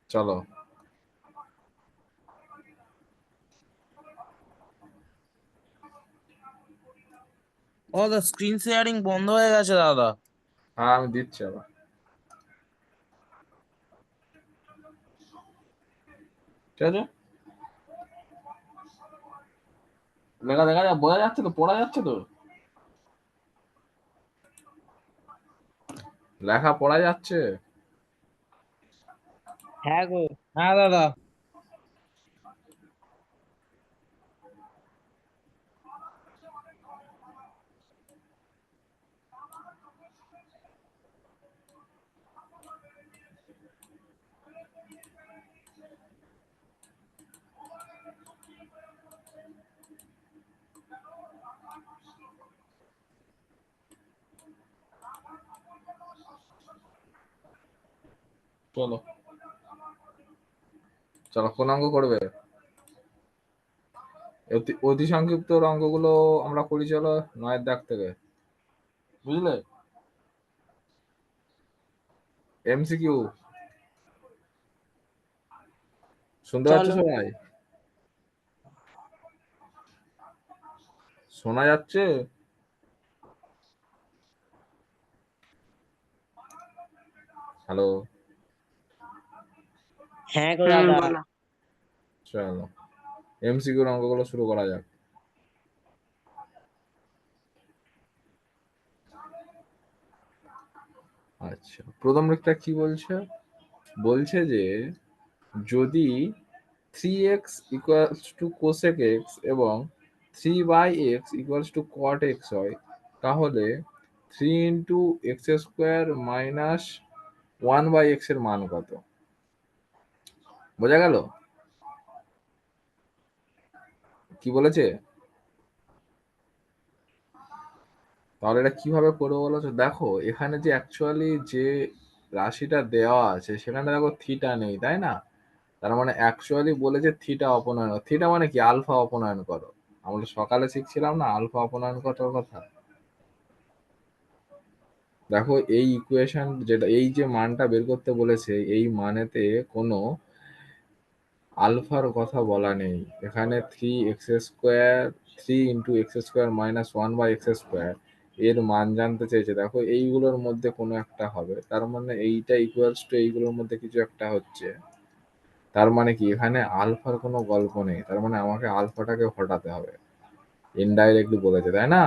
চলো ও দা screen sharing বন্ধ হয়ে গেছে দাদা। হ্যাঁ আমি দিচ্ছি আবার। ঠিক আছে, লেখা দেখা যায়, বোঝা যাচ্ছে তো, পড়া যাচ্ছে তো, লেখা পড়া যাচ্ছে। হ্যাঁ গো। হ্যাঁ দাদা। চলো চলো, কোন অঙ্ক করবে? অতি সংক্ষিপ্ত অঙ্কগুলো আমরা করি, চলো 9 দাগ থেকে, বুঝলে? এমসিকিউ শুনতে পাচ্ছ চলো। সবাই? শোনা যাচ্ছে? হ্যালো? হ্যাঁ গো দাদা। বলো। চলো এমসিকিউর অঙ্কগুলো শুরু করা যাক। আচ্ছা, প্রথম দিকটা কি বলছে? বলছে যে যদি 3x equals to cosec x এবং 3/x equals to cot x হয়, তাহলে 3 × x² মাইনাস 1/x এর মান কত? বোঝা গেল কি বলেছে? তাহলে এটা কিভাবে করবো বলো তো? দেখো এখানে যে অ্যাকচুয়ালি যে রাশিটা দেওয়া আছে সেখানে দেখো থিটা নেই, তাই না? তার মানে অ্যাকচুয়ালি বলেছে থিটা অপনয়ন, থিটা মানে কি আলফা অপনয়ন করো। আমরা সকালে শিখছিলাম না আলফা অপনয়ন করার কথা। দেখো এই ইকুয়েশন যেটা, এই যে মানটা বের করতে বলেছে, এই মানেতে কোনো আলফার কথা বলা নেই। এখানে 3x², 3 × x² মাইনাস 1/x², এর মান জানতে চেয়েছে। দেখো এইগুলোর মধ্যে কোনো একটা হবে, তার মানে এইটা ইকুয়ালস টু এইগুলোর মধ্যে কিছু একটা হচ্ছে। তার মানে কি এখানে আলফার কোনো গল্প নেই, তার মানে আমাকে আলফাটাকে হটাতে হবে। ইনডাইরেক্টলি বলেছে, তাই না?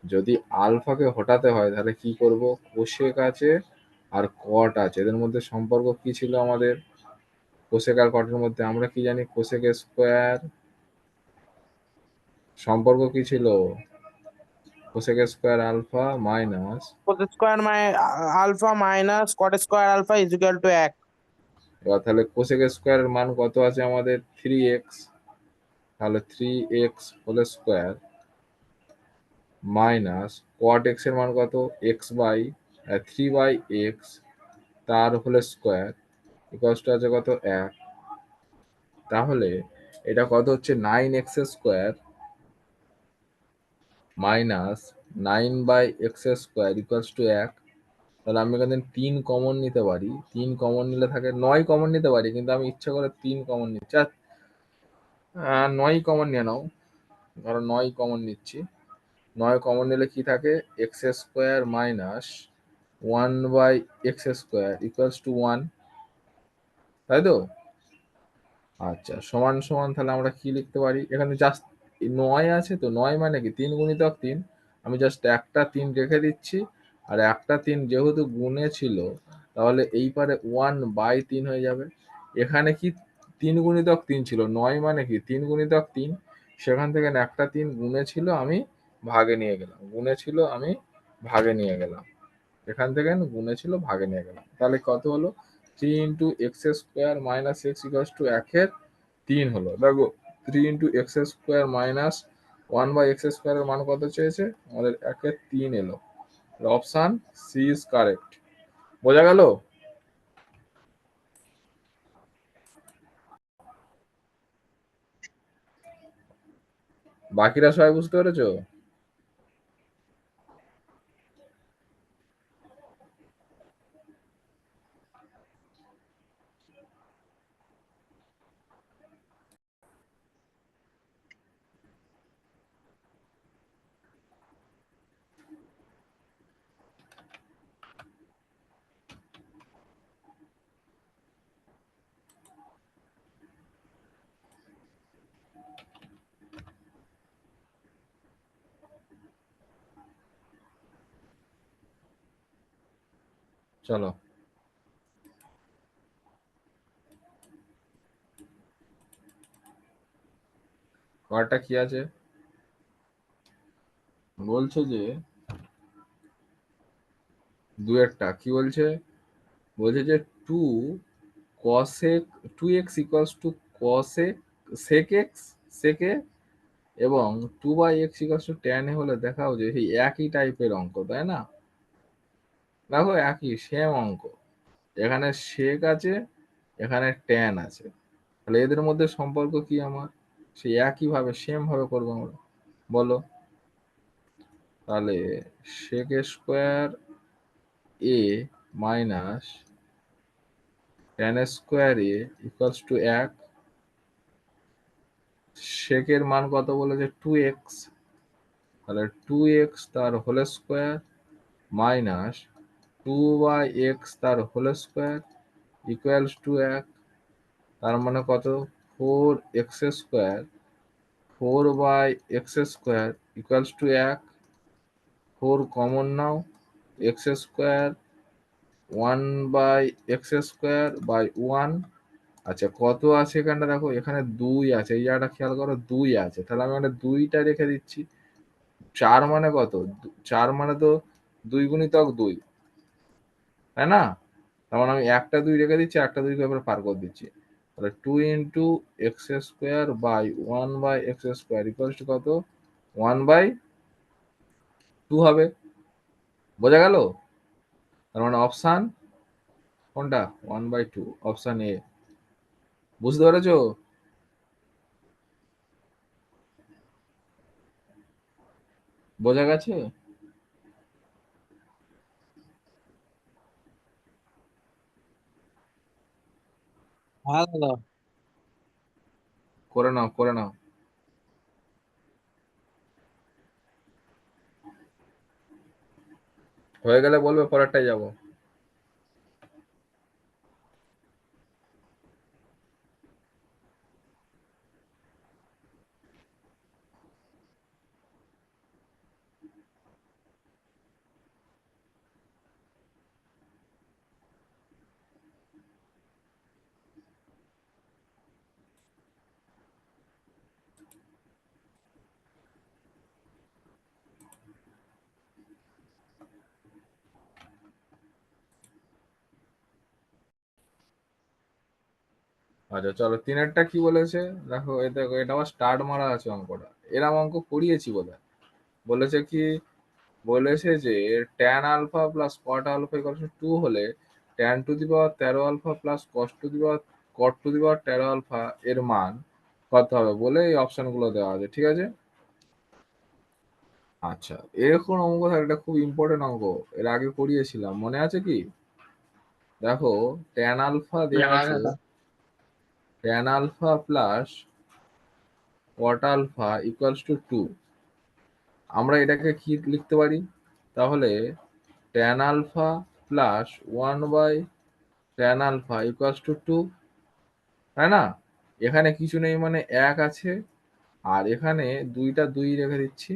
যদি আলফাকে হটাতে হয় তাহলে কি করব? কোসেক আছে আর কট আছে, এদের মধ্যে সম্পর্ক কি ছিল আমাদের? কোসেক আর কটের মধ্যে আমরা কি জানি? কোসেক স্কোয়ার সম্পর্ক কি ছিল? Cosec alpha minus, cot square alpha minus cot square alpha is equal to 1। এবার তাহলে কোসেক² এর মান কত আছে আমাদের? 3x, তাহলে 3x² মাইনাস কট এক্স এর মান কত? x/3/x তার হোল স্কোয়ার ইকুয়ালস টু আছে কত? 1। তাহলে এটা কত হচ্ছে? 9x² minus 9/x² equals to 1। তাহলে আমি এখানে 3 কমন নিতে পারি, 3 কমন নিলে থাকে 9 কমন নিতে পারি, কিন্তু আমি ইচ্ছা করে 3 কমন নিচ্ছি। 9 কমন নিয়ে নাও, ধরো 9 কমন নিচ্ছি। 9 কমন নিলে কি থাকে? x² minus 1/x² equals to 1, তাই তো? আচ্ছা, সমান সমান তাহলে আমরা কি লিখতে পারি? এখানে জাস্ট 9 আছে, তো 9 মানে কি 3 × 3। আমি জাস্ট একটা 3 রেখে দিচ্ছি, আর একটা 3 যেহেতু গুণে ছিল তাহলে এই পারে 1/3 হয়ে যাবে। এখানে কি 3 × 3 ছিল, 9 মানে কি 3 × 3, সেখান থেকে একটা 3 গুণে ছিল, আমি ভাগে নিয়ে গেলাম, গুণে ছিল আমি ভাগে নিয়ে গেলাম, এখান থেকে গুণে ছিল ভাগে নিয়ে গেলাম। তাহলে কত হলো? 3 × x² minus x equals to 1/3 হলো। দেখো 3 × x² মাইনাস 1/x² এর মান কত চেয়েছে আমাদের? 1/3 এলো। Option C is correct. বোঝা গেল? বাকিরা সবাই বুঝতে পেরেছো? চলো পরেরটা কি আছে বলছে যে দুয়েরটা কি বলছে বলছে যে two cosec 2x equals to cosec sec x সেকে এবং 2/x ইকুয়ালস টু tan এ হলে দেখাও যে সেই একই টাইপের অঙ্ক, তাই না? দেখো একই সেম অঙ্ক, এখানে সেক আছে এখানে tan আছে, তাহলে এদের মধ্যে সম্পর্ক কি আমার সেই একই ভাবে সেম ভাবে করবো আমরা, বলো। তাহলে sec square A minus tan square A equals to 1, সেকের মান কত বলেছে 2x, তাহলে 2x তার হোল স্কোয়ার মাইনাস 2/x তার হোল স্কোয়ার ইকুয়ালস টু 1, তার মানে কত 4x square 4/x square equals to 1, 4 common নাও, x square 1/x square by 1। আচ্ছা কত আছে এখানটা দেখো, এখানে 2 আছে, এই জায়গাটা খেয়াল করো 2 আছে, তাহলে আমি এখানে 2টা রেখে দিচ্ছি। 4 মানে কত 4 মানে তো 2 গুণিতক 2, তাই না? তার মানে আমি একটা 2 রেখে দিচ্ছি, একটা 2 কে এবার পার করে দিচ্ছি, তাহলে 2 into x square by 1/x square equals to কত 1/2 হবে। বোঝা গেল? তার মানে অপশান কোনটা 1/2, অপশান এ। বুঝতে পেরেছো? বোঝা গেছে? হ্যাঁ দাদা। করে নাও করে নাও। হয়ে গেলে বলবে, পরেরটাই যাবো। আচ্ছা চলো তিনেরটা কি বলেছে দেখো, দেখো এটা আবার স্টার্ট মারা আছে অঙ্কটা, এরম অঙ্ক করিয়েছি বোধহয়। বলেছে কি, বলেছে যে tan alpha plus cot alpha equal to 2 হলে tan to the power 13 alpha plus cos to the power cot to the power 13 alpha এর মান কত হবে বলে এই অপশন গুলো দেওয়া আছে, ঠিক আছে? আচ্ছা এরকম অঙ্ক থাকে, এটা খুব ইম্পর্টেন্ট অঙ্ক, এর আগে করিয়েছিলাম, মনে আছে কি? দেখো tan আলফা দেওয়া না আছে, দাদা। tan alpha plus cot alpha equals to 2, আমরা এটাকে কি লিখতে পারি তাহলে tan alpha plus 1/tan alpha equals to 2, তাই না? এখানে কিছু নেই মানে 1 আছে, আর এখানে 2টা 2 রেখে দিচ্ছি।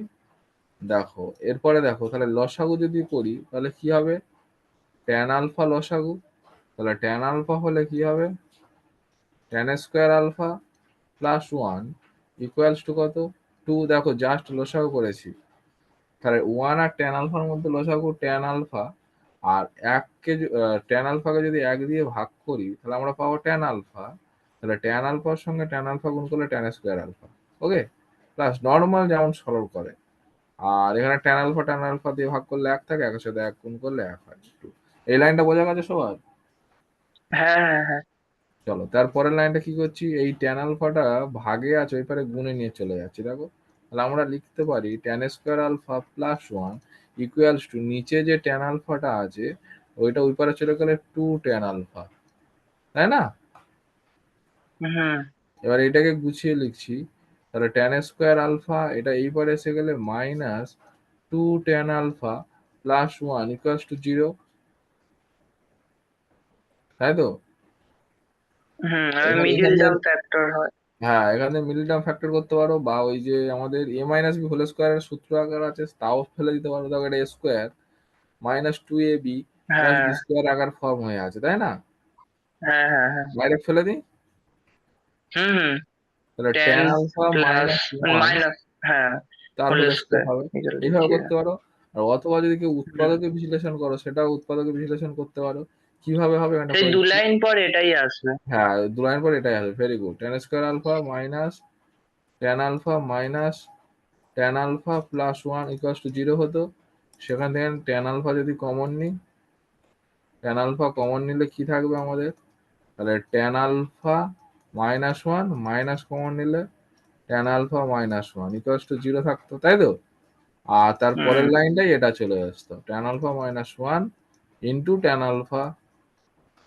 দেখো এরপরে দেখো তাহলে লসাগু যদি করি তাহলে কি হবে tan আলফা লসাগু, তাহলে tan আলফা হলে কি হবে tan square alpha plus 1 equals to কত 2, দেখো জাস্ট লসাগু করেছি, তাহলে 1 আর tan আলফার মধ্যে লসাগু tan আলফা, আর 1কে tan আলফাকে যদি 1 দিয়ে ভাগ করি তাহলে আমরা পাবো tan আলফা, তাহলে tan আলফার সঙ্গে tan আলফা গুণ করলে tan স্কোয়ার আলফা, ওকে, প্লাস নর্মাল যেমন সরল করে, আর এখানে tan আলফা দিয়ে ভাগ করলে 1 থাকে, 1 এর সাথে 1 গুণ করলে 1 হয় 2। এই লাইনটা বোঝা গেছে সবার? হ্যাঁ হ্যাঁ হ্যাঁ। চলো তারপরের লাইনটা কি করছি, এই tan আলফাটা ভাগে আছে ওই পারে গুণে নিয়ে চলে যাচ্ছি, দেখো তাহলে আমরা লিখতে পারি tan square alpha plus 1 equals to নিচে যে tan আলফাটা আছে ওইটা ওই পারে চলে গেলে 2 tan আলফা, তাই না? হুম এবার এটাকে গুছিয়ে লিখছি, তাহলে tan স্কোয়ার আলফা এটা এই পারে এসে গেলে minus 2 tan alpha plus 1 equals to 0, তাই তো? মিডিল এখানে টার্ম ফ্যাক্টর হয়। হ্যাঁ এখানে মিডল টার্ম ফ্যাক্টর করতে পারো, বা ওই যে আমাদের a মাইনাস বি হোল স্কোয়ারের সূত্র আকার আছে তাও ফেলে দিতে পারো, দেখো এটা স্কোয়ার মাইনাস 2ab প্লাস হ্যাঁ বি স্কোয়ার আকার ফর্ম হয়ে আছে, তাই না? হ্যাঁ হ্যাঁ হ্যাঁ ডাইরেক্ট ফেলে দিই, হুম তাহলে 10 tan alpha plus minus one minus হ্যাঁ তার হোল হোল স্কোয়ার স্কয়ার হবে। ইকুয়াল টু এইভাবে 0। করতে পারো। আর অথবা যদি কেউ উৎপাদকে বিশ্লেষণ করো, সেটাও উৎপাদকে বিশ্লেষণ করতে পারো। কিভাবে হবে এটা সেই করে 2 দিচ্ছি। লাইন পর এটাই আসবে। হ্যাঁ, 2 লাইন পর এটাই আসবে। Very good. Tan square alpha minus tan alpha minus tan alpha plus 1 equals to 0 হতো। সেখান থেকে ট্যান আলফা যদি কমন নিই, ট্যান আলফা কমন নিলে কি থাকবে আমাদের? তাহলে tan alpha minus 1 minus common নিলে tan alpha minus 1 equals to 0 থাকতো, তাই তো? আর তার পরের হুম লাইনটাই এটা চলে আসতো, tan alpha minus 1 into tan alpha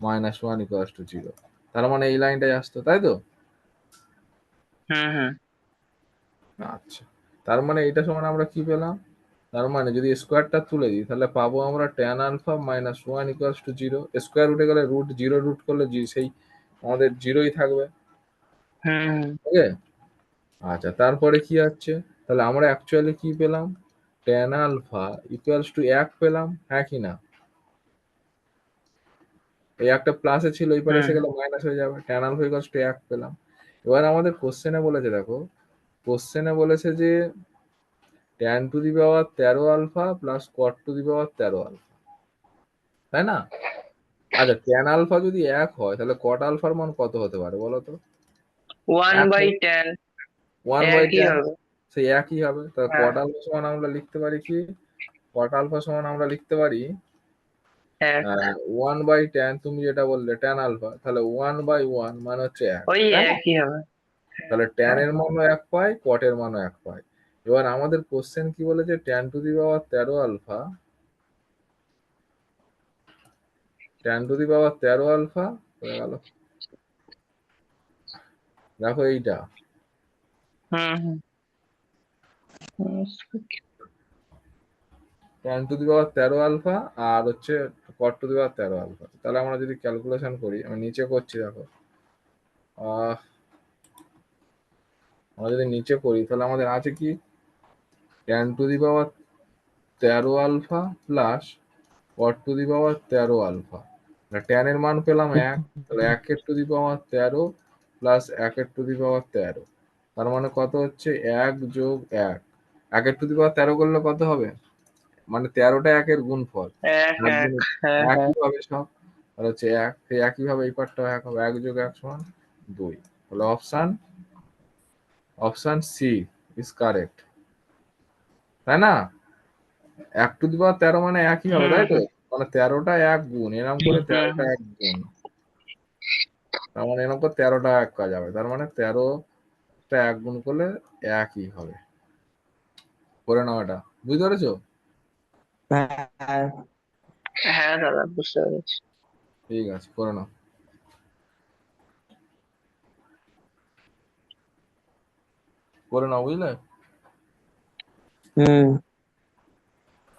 minus 1 equals to 0। তার মানে এই লাইনটাই আসতো, তাই তো? হুম আচ্ছা, তার মানে এটা সমান আমরা কি পেলাম? তার মানে যদি স্কোয়ারটা তুলে দিই, তাহলে পাবো আমরা tan alpha minus 1 equals to 0। Square উঠে গেলে রুট, 0 রুট করলে সেই আমাদের 0ই থাকবে। হুম ওকে। আচ্ছা, তারপরে কি আছে? তাহলে আমরা অ্যাকচুয়ালি কি পেলাম? ট্যান আলফা ইকুয়ালস টু 1 পেলাম, হ্যাঁ কি না? এই একটা প্লাসে ছিল, এই পারে এসে হুম গেলে মাইনাস হয়ে যাবে। ট্যান আলফা ইকুয়ালস টু 1 পেলাম। এবার আমাদের কোশ্চেনে বলেছে, দেখো কোশ্চেনে বলেছে যে tan to the power 13 alpha plus cot to the power 13 alpha, তাই না? আচ্ছা, ট্যান আলফা যদি 1 হয়, তাহলে কট আলফার মান কত হতে পারে বলো তো? 1 1/10 একই1/10 হবে। সেই একই হবে। তাহলে হ্যাঁ কট আলফা সমান আমরা লিখতে পারি কি? কট আলফা সমান আমরা লিখতে পারি এক 1/10, তুমি যেটা বললে ট্যান আলফা, তাহলে 1/1 মানে হচ্ছে 1, ওই তাই না? একই হবে। তাহলে ট্যান হ্যাঁ এর মানও 1 পাই, কট এর মানও 1 পাই। এবার আমাদের কোশ্চেন কি বলেছে? Tan to the power 13 alpha, tan to the power 13 alpha হয়ে গেল। দেখো এইটা হুম tan to the power 13 alpha আর হচ্ছে cot to the power 13 alpha. তাহলে আমরা যদি ক্যালকুলেশন করি, আমি নিচে করছি দেখো, আহ আমরা যদি নিচে করি, তাহলে আমাদের আছে কি? Tan to the power 13 alpha plus cot to the power 13 alpha. Tan এর মান পেলাম 1, তাহলে 1 এর টু দি পাওয়ার 13 প্লাস 1 এর টু দি পাওয়ার 13। তার মানে কত হচ্ছে? 1 যোগ 1। 1 এর টু দি পাওয়ার 13 করলে কত হবে? মানে 13টা 1 এর গুণফল। এক এক এক গুণ হ্যাঁ হ্যাঁ একই হবে সব। আর হচ্ছে 1, সেই একইভাবে এই পার্টটাও 1 হবে। 1 যোগ 1 সমান 2। তাহলে অপশন সি ইজ কারেক্ট, তাই না? 1 টু দি পাওয়ার 13 মানে একই হবে, তাই তো? হুম মানে 13টা 1 গুণ, এরকম করে 13টা হুম 1 গুণ, তার মানে এরকম করে 13টা 1 কাজ হবে। তার মানে 13টা 1 গুণ করলে একই হবে। করে নাও এটা, বুঝতে পেরেছো? হ্যাঁ হ্যাঁ দাদা বুঝতে পেরেছি। ঠিক আছে, করে নাও। করে নাও, বুঝলে? হুম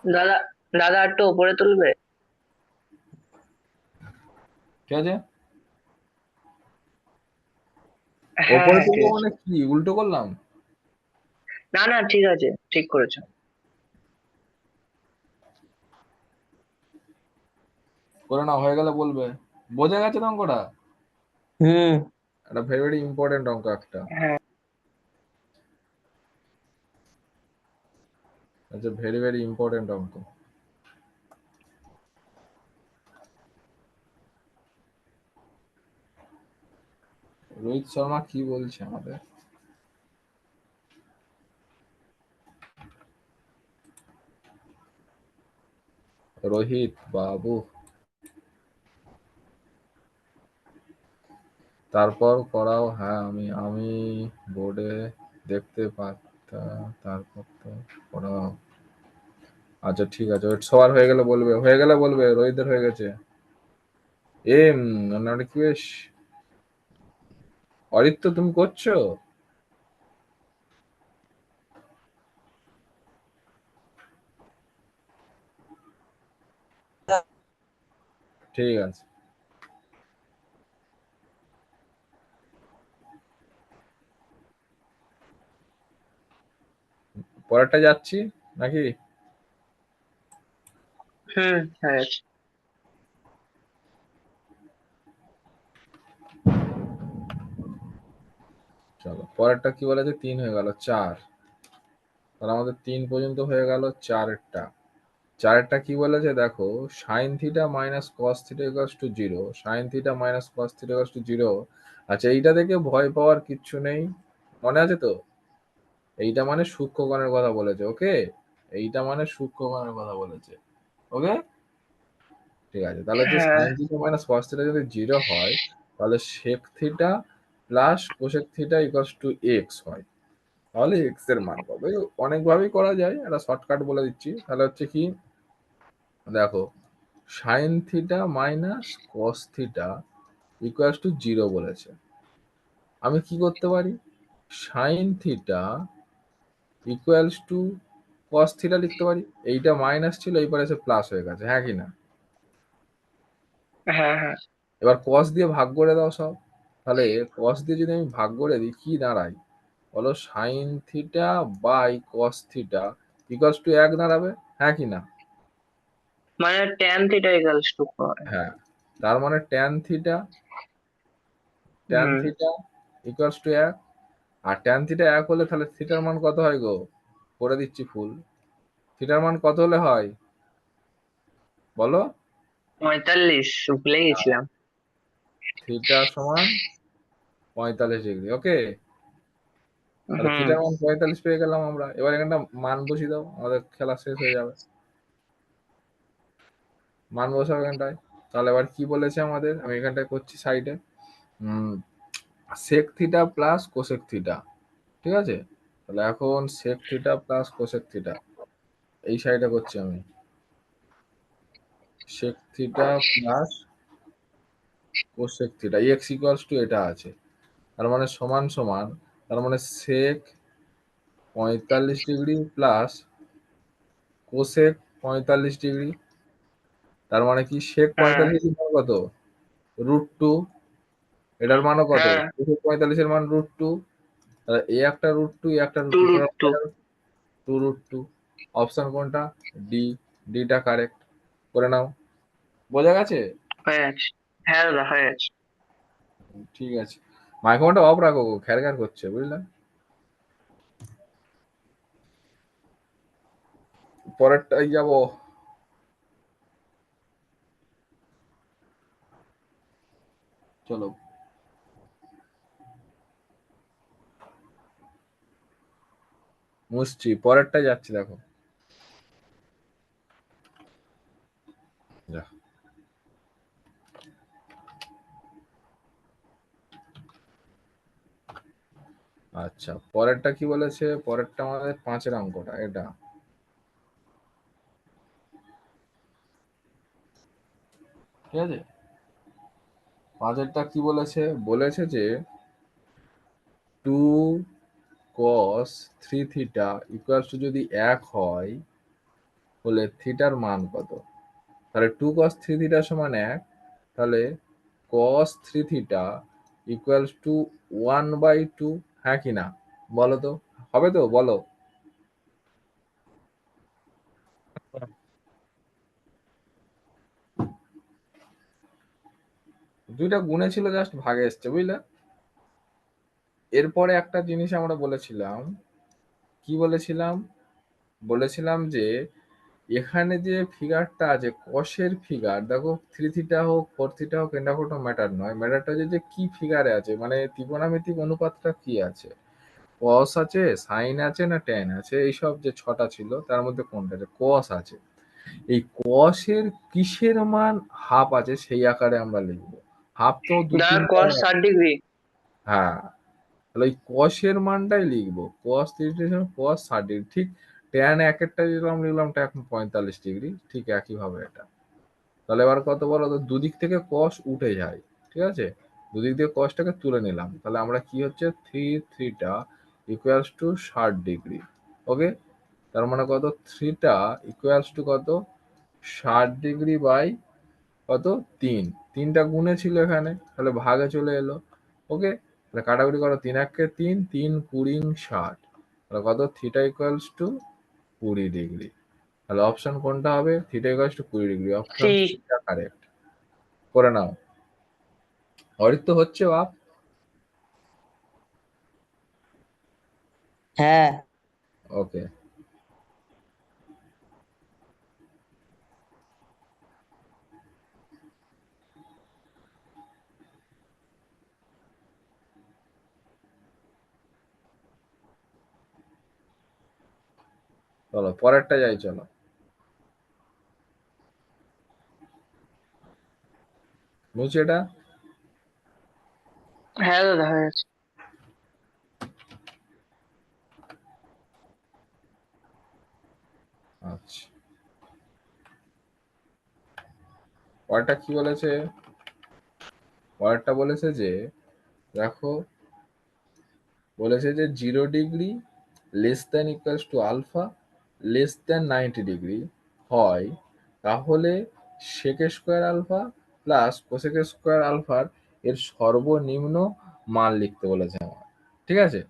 দাদা দাদা একটু উপরে তুলবে। ঠিক আছে। হ্যাঁ ওপরে হ্যাঁ ঠিক তুলবো আছে। মানে কি উল্টো করলাম? না না ঠিক আছে, ঠিক করেছো। করে নাও, হয়ে গেলে বলবে। বোঝা গেছে তো অঙ্কটা? হুম এটা ভেরি ভেরি ইম্পর্টেন্ট অঙ্ক একটা। হ্যাঁ আচ্ছা, ভেরি ভেরি ইম্পর্টেন্ট অঙ্ক। রোহিত শর্মা কি বলছে আমাদের? রোহিত বাবু, তারপর করাও। হ্যাঁ, আমি আমি বোর্ডে দেখতে পাচ্তাম, তারপর তো করাও। আচ্ছা ঠিক আছে, ওয়েট, সবার হয়ে গেলে বলবে, হয়ে গেলে বলবে। রোহিতের হয়ে গেছে। নামটা কি বেশ, অরিত্য তুমি করছো? ঠিক আছে, পরেরটা যাচ্ছি নাকি? হ্যাঁ আছে। চলো পরেরটা কি বলেছে, 3 হয়ে গেল 4, তাহলে আমাদের 3 পর্যন্ত হয়ে গেল। চারেরটা কি বলেছে দেখো, sine theta minus cos theta equals to 0, sign theta minus cos theta equals to 0। আচ্ছা, এইটা দেখে ভয় পাওয়ার কিচ্ছু নেই, মনে আছে তো? এইটা মানে সূক্ষ্মকোণের কথা বলেছে, ওকে? এইটা মানে সূক্ষ্মকোণের কথা বলেছে, ওকে? ঠিক আছে, তাহলে হচ্ছে হ্যাঁ sine theta minus cos theta যদি 0 হয়, তাহলে sec theta plus cosec theta equals to x হয়। তাহলে এক্স এর মান কত? অনেকভাবেই করা যায়, একটা শর্টকাট বলে দিচ্ছি। তাহলে হচ্ছে কি, দেখো sine theta minus cos theta equals to 0 বলেছে। আমি কি করতে পারি, sine theta equals to cos theta লিখতে পারি। এইটা মাইনাস ছিল, এইবার এসে প্লাস হয়ে গেছে, হ্যাঁ কি না? হ্যাঁ হ্যাঁ এবার কস দিয়ে ভাগ করে দাও সব। তাহলে কস দিয়ে যদি আমি ভাগ করে দিই, কি দাঁড়ায় বলো? Sine theta by cos theta equals to 1 দাঁড়াবে, হ্যাঁ কি না? মানে ট্যান থিটা ইকুয়ালস টু। হ্যাঁ, তার মানে tan hmm theta equals to 1। আর ট্যান থিটা 1 হলে তাহলে থিটার মান কত হয় গো? করে দিচ্ছি ফুল। থিটার মান কত হলে হয় বলো? 45, ভুলে গেছিলাম। থিটা সমান 45 ডিগ্রি, ওকে? তাহলে হুম থিটার মান 45 পেয়ে গেলাম আমরা। এবার এখানটা মান বসিয়ে দাও, আমাদের খেলা শেষ হয়ে যাবে। মান বসাও এখানটায়। তাহলে এবার কি বলেছে আমাদের, আমি এখানটায় করছি সাইডে, sec theta plus cosec theta, ঠিক আছে? তাহলে এখন sec theta plus cosec theta এই সাইডে করছি আমি, sec theta plus cosec theta x equals to এটা আছে, তার মানে সমান সমান, তার মানে sec 45 degree plus cosec 45 degree, তার মানে কি সেক হ্যাঁ 45 ডিগ্রি কত? √2। এটার মানও কত? হ্যাঁ কোসেক 45-এর মান √2। তাহলে এ একটা √2, এ একটা টু √2, রুট টু। 2√2। অপশন কোনটা? ডি। ডিটা কারেক্ট। করে নাও। বোঝা গেছে? হয়ে গেছে। হ্যাঁ দাদা হয়ে গেছে। ঠিক আছে, মাইক্রোফোনটা অফ রাখো গো, খ্যার করছে, বুঝলে? পরেরটাই যাব। চলো মুছছি, পরেরটাই যাচ্ছি, দেখো। যা। আচ্ছা, পরেরটা কি বলেছে? পরেরটা আমাদের 5-এর অঙ্কটা এটা, ঠিক আছে? 5-এরটা কি বলেছে? বলেছে যে 2 cos 3 থিটা ইকুয়ালস টু যদি 1 হয়, হলে থিটার মান কত? তাহলে 2 cos 3 থিটা সমান 1, তাহলে cos 3 থিটা ইকুয়ালস টু 1/2, হ্যাঁ কি না? বলো তো, হবে তো? বলো। দুইটা গুণে ছিল, জাস্ট ভাগে এসছে, বুঝলে? এরপরে একটা জিনিস আমরা বলেছিলাম, কি বলেছিলাম? বলেছিলাম যে এখানে যে ফিগারটা আছে কসের ফিগার, দেখো 3 থিটা হোক 4 থিটা হোক, এটা কোনো ম্যাটার নয়, ম্যাটারটা হচ্ছে যে কি ফিগারে আছে, মানে ত্রিকোণমিতিক অনুপাতটা কি আছে, কস আছে, সাইন আছে, না ট্যান আছে, এইসব যে 6টা ছিল তার মধ্যে কোনটা আছে? কস আছে। এই কসের কিসের মান হাফ আছে সেই আকারে আমরা লিখবো। হাফ তো দু দাদা তিনটা, কস 60 ডিগ্রি। হ্যাঁ, তাহলে ওই কসের মানটাই লিখবো, cos 30 cos 60, ঠিক ট্যান একেরটা লিখলাম এটা এখন 45 ডিগ্রি, ঠিক একইভাবে এটা। তাহলে এবার কত বলো তো, দুদিক থেকে কস উঠে যায়, ঠিক আছে? দুদিক দিয়ে কসটাকে তুলে নিলাম, তাহলে আমরা কি হচ্ছে 3 থিটা ইকুয়ালস টু 60 ডিগ্রি, ওকে? তার মানে কত? থ্রিটা ইকুয়ালস টু কত? 60 ডিগ্রি বাই কত? 3। 3টা গুণে ছিল এখানে, তাহলে ভাগে চলে এলো, ওকে? তাহলে কাটাকুটি করো, 3 একে 3, 3 20 60, তাহলে কত? Theta equals two 20 degree. তাহলে অপশন কোনটা হবে? Theta equals two 20 degree, option ঠিক। সিটা কারেক্ট। করে নাও। অরিত তো হচ্ছে বাপ। হ্যাঁ। ওকে, চলো পরেরটা যাই, চলো। বুঝছি এটা। হ্যাঁ দাদা হয়ে গেছে। আচ্ছা, পরেরটা কি বলেছে? পরেরটা বলেছে যে দেখো, বলেছে যে 0 degree less than equals to alpha less than 90 degree হয়, তাহলে sec square alpha plus cosec square আলফার এর সর্বনিম্ন মান লিখতে বলেছে আমার। ঠিক আছে।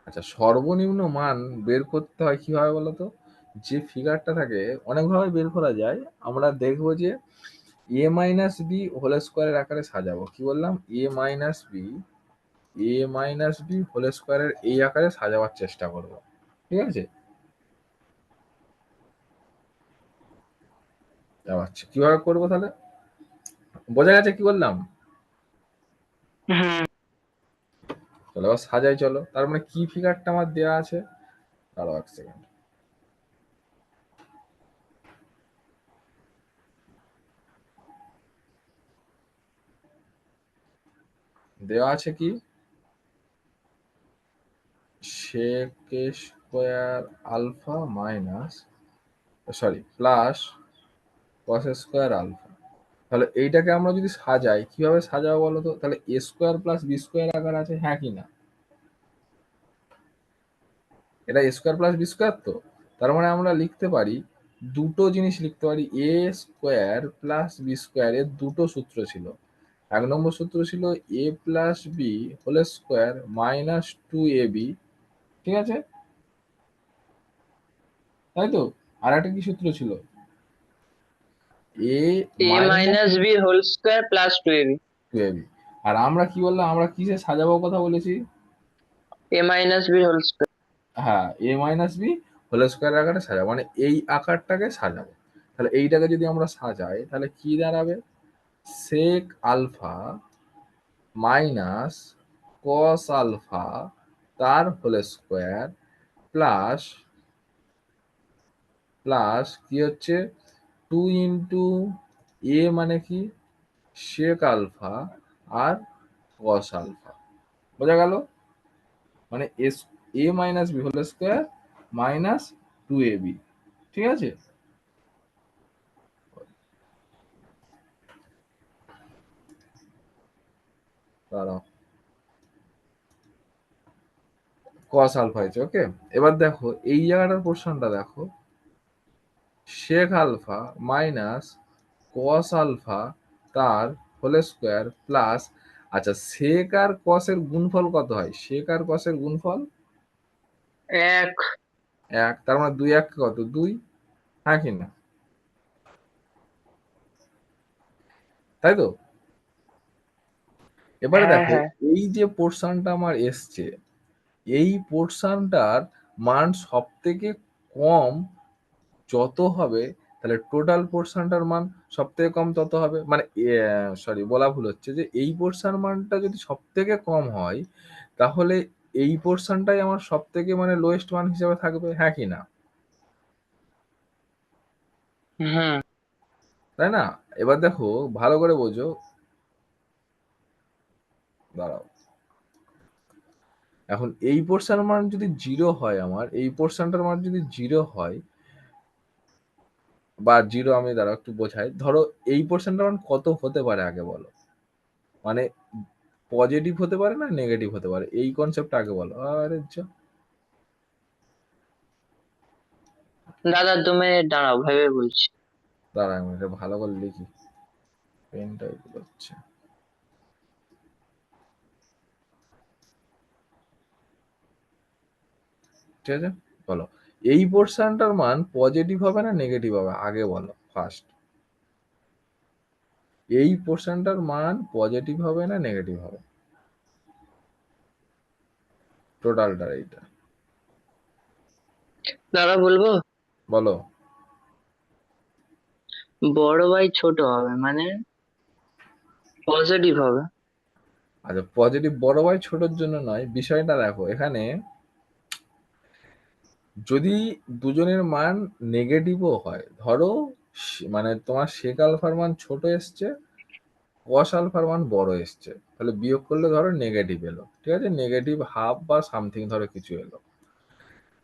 আচ্ছা, সর্বনিম্ন মান বের করতে হয় কিভাবে বলতো? যে ফিগারটা থাকে অনেকভাবে বের করা যায়। আমরা দেখবো যে এ মাইনাস বি হোল স্কোয়ারের আকারে সাজাবো। কি বললাম? এ মাইনাস বি হোল স্কোয়ারের এই আকারে সাজাবার চেষ্টা করব। ঠিক আছে। আচ্ছা, কিভাবে করবো তাহলে? বোঝা গেছে কি বললাম? হুম। চলো এবার সাজাই, চলো। তার মানে কি ফিগারটা আমার দেওয়া আছে? দাঁড়াও এক সেকেন্ড। দেওয়া আছে কি? Sec square alpha minus, sorry, plus cos square alpha. তাহলে এইটাকে আমরা যদি সাজাই, কিভাবে সাজাবো বলো তো? তাহলে এ স্কোয়ার প্লাস বি স্কোয়ার আকার আছে, হ্যাঁ কি না? এটা এ স্কোয়ার প্লাস বি স্কোয়ার তো। তার মানে আমরা লিখতে পারি, দুটো জিনিস লিখতে পারি। এ স্কোয়ার প্লাস বি স্কোয়ার এর দুটো সূত্র ছিল। এক নম্বর সূত্র ছিল a plus b whole square minus 2ab। ঠিক আছে, তাই তো। আর একটা কি সূত্র ছিল? A a minus minus B whole square plus 2ab। 2ab। আর আমরা কি বললাম? আমরা কিসে সাজাবো কথা বলেছি? A minus B whole square. হ্যাঁ, a minus B whole square আকারে সাজাবো, মানে এই আকারটাকে সাজাবো। তাহলে এইটাকে যদি আমরা সাজাই তাহলে কি দাঁড়াবে? Sec alpha minus cos alpha তার হোল স্কোয়ার প্লাস প্লাস কি হচ্ছে 2 এ মানে কি? সেক আলফা আর কস আলফা। বোঝা গেল? মানে as A minus B whole square minus 2ab। ঠিক আছে। দাঁড়াও, কস আলফা হয়েছে। ওকে, এবার দেখো এই জায়গাটার পোর্শনটা দেখো, sec alpha minus cos alpha তার হোল স্কোয়ার প্লাস, আচ্ছা সেক আর কসের গুণফল কত হয়? সেক আর কসের গুণফল এক। 1। তার মানে 2 1 কত? 2, হ্যাঁ কি না? তাই তো। এবারে হ্যাঁ দেখো, হ্যাঁ। এই যে পোর্শনটা আমার এসছে, এই পোর্শনটার মান সব থেকে কম যত হবে, তাহলে টোটাল পোর্শনটার মান সব থেকে কম তত হবে। মানে সরি, বলা ভুল হচ্ছে, যে এই পোর্শন মানটা যদি সব থেকে কম হয়, তাহলে এই পোর্শনটাই আমার সব থেকে মানে লোয়েস্ট মান হিসেবে থাকবে, হ্যাঁ কি না? হুম। তাই না? এবার দেখো ভালো করে বোঝো। দাঁড়াও, এখন এই পোর্শন মান যদি 0 হয়, আমার এই পোর্শনটার মান যদি 0 হয় বা 0, আমি দাঁড়াও একটু বোঝাই। ধরো এই পোর্শনটার মান কত হতে পারে আগে বলো? মানে পজিটিভ হতে পারে না নেগেটিভ হতে পারে, এই কনসেপ্ট আগে বলো। আরে দাদা তুমি দাঁড়াও ভেবে বলছি। দাঁড়া, আমি এটা ভালো করে লিখি, পেনটা হচ্ছে। ঠিক আছে, বলো এই পোর্শনটার মান পজিটিভ হবে না নেগেটিভ হবে আগে বলো ফার্স্ট। এই পোর্শনটার মান পজিটিভ হবে না নেগেটিভ হবে? টোটালটা এইটা দাদা বলবো, বলো। বড় বাই ছোট হবে মানে পজিটিভ হবে। আচ্ছা, পজিটিভ বড় হয় ছোটর জন্য নয়, বিষয়টা দেখো এখানে যদি দুজনের মান নেগেটিভও হয়, ধরো মানে তোমার সেক আলফার মান ছোট এসছে, কস আলফার মান বড় এসছে, তাহলে বিয়োগ করলে ধরো নেগেটিভ এলো, ঠিক আছে, নেগেটিভ হাফ বা সামথিং ধরো কিছু এলো।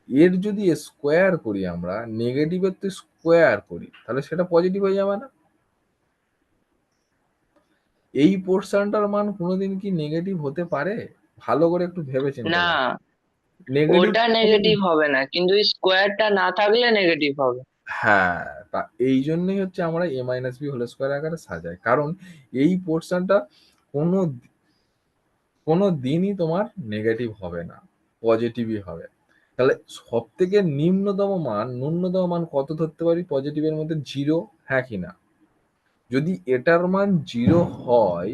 এর যদি স্কোয়ার করি আমরা, নেগেটিভের তো স্কোয়ার করি, তাহলে সেটা পজিটিভ হয়ে যাবে না? এই পোর্শনটার মান কোনোদিন কি নেগেটিভ হতে পারে? ভালো করে একটু ভেবে চিন্তে না, করো। নেগেটিভ ওটা নেগেটিভ হবে না, কিন্তু স্কোয়ারটা না থাকলে নেগেটিভ হবে। হ্যাঁ, তা এই জন্যই হচ্ছে আমরা এ মাইনাস বি হোল স্কোয়ার আকারে সাজাই, কারণ এই পোর্শনটা কোনো কোনো দিনই তোমার নেগেটিভ হবে না, পজিটিভই হবে। তাহলে সব থেকে ন্যূনতম মান কত ধরতে পারি পজিটিভের মধ্যে? জিরো, হ্যাঁ কি না? যদি এটার মান জিরো হয়,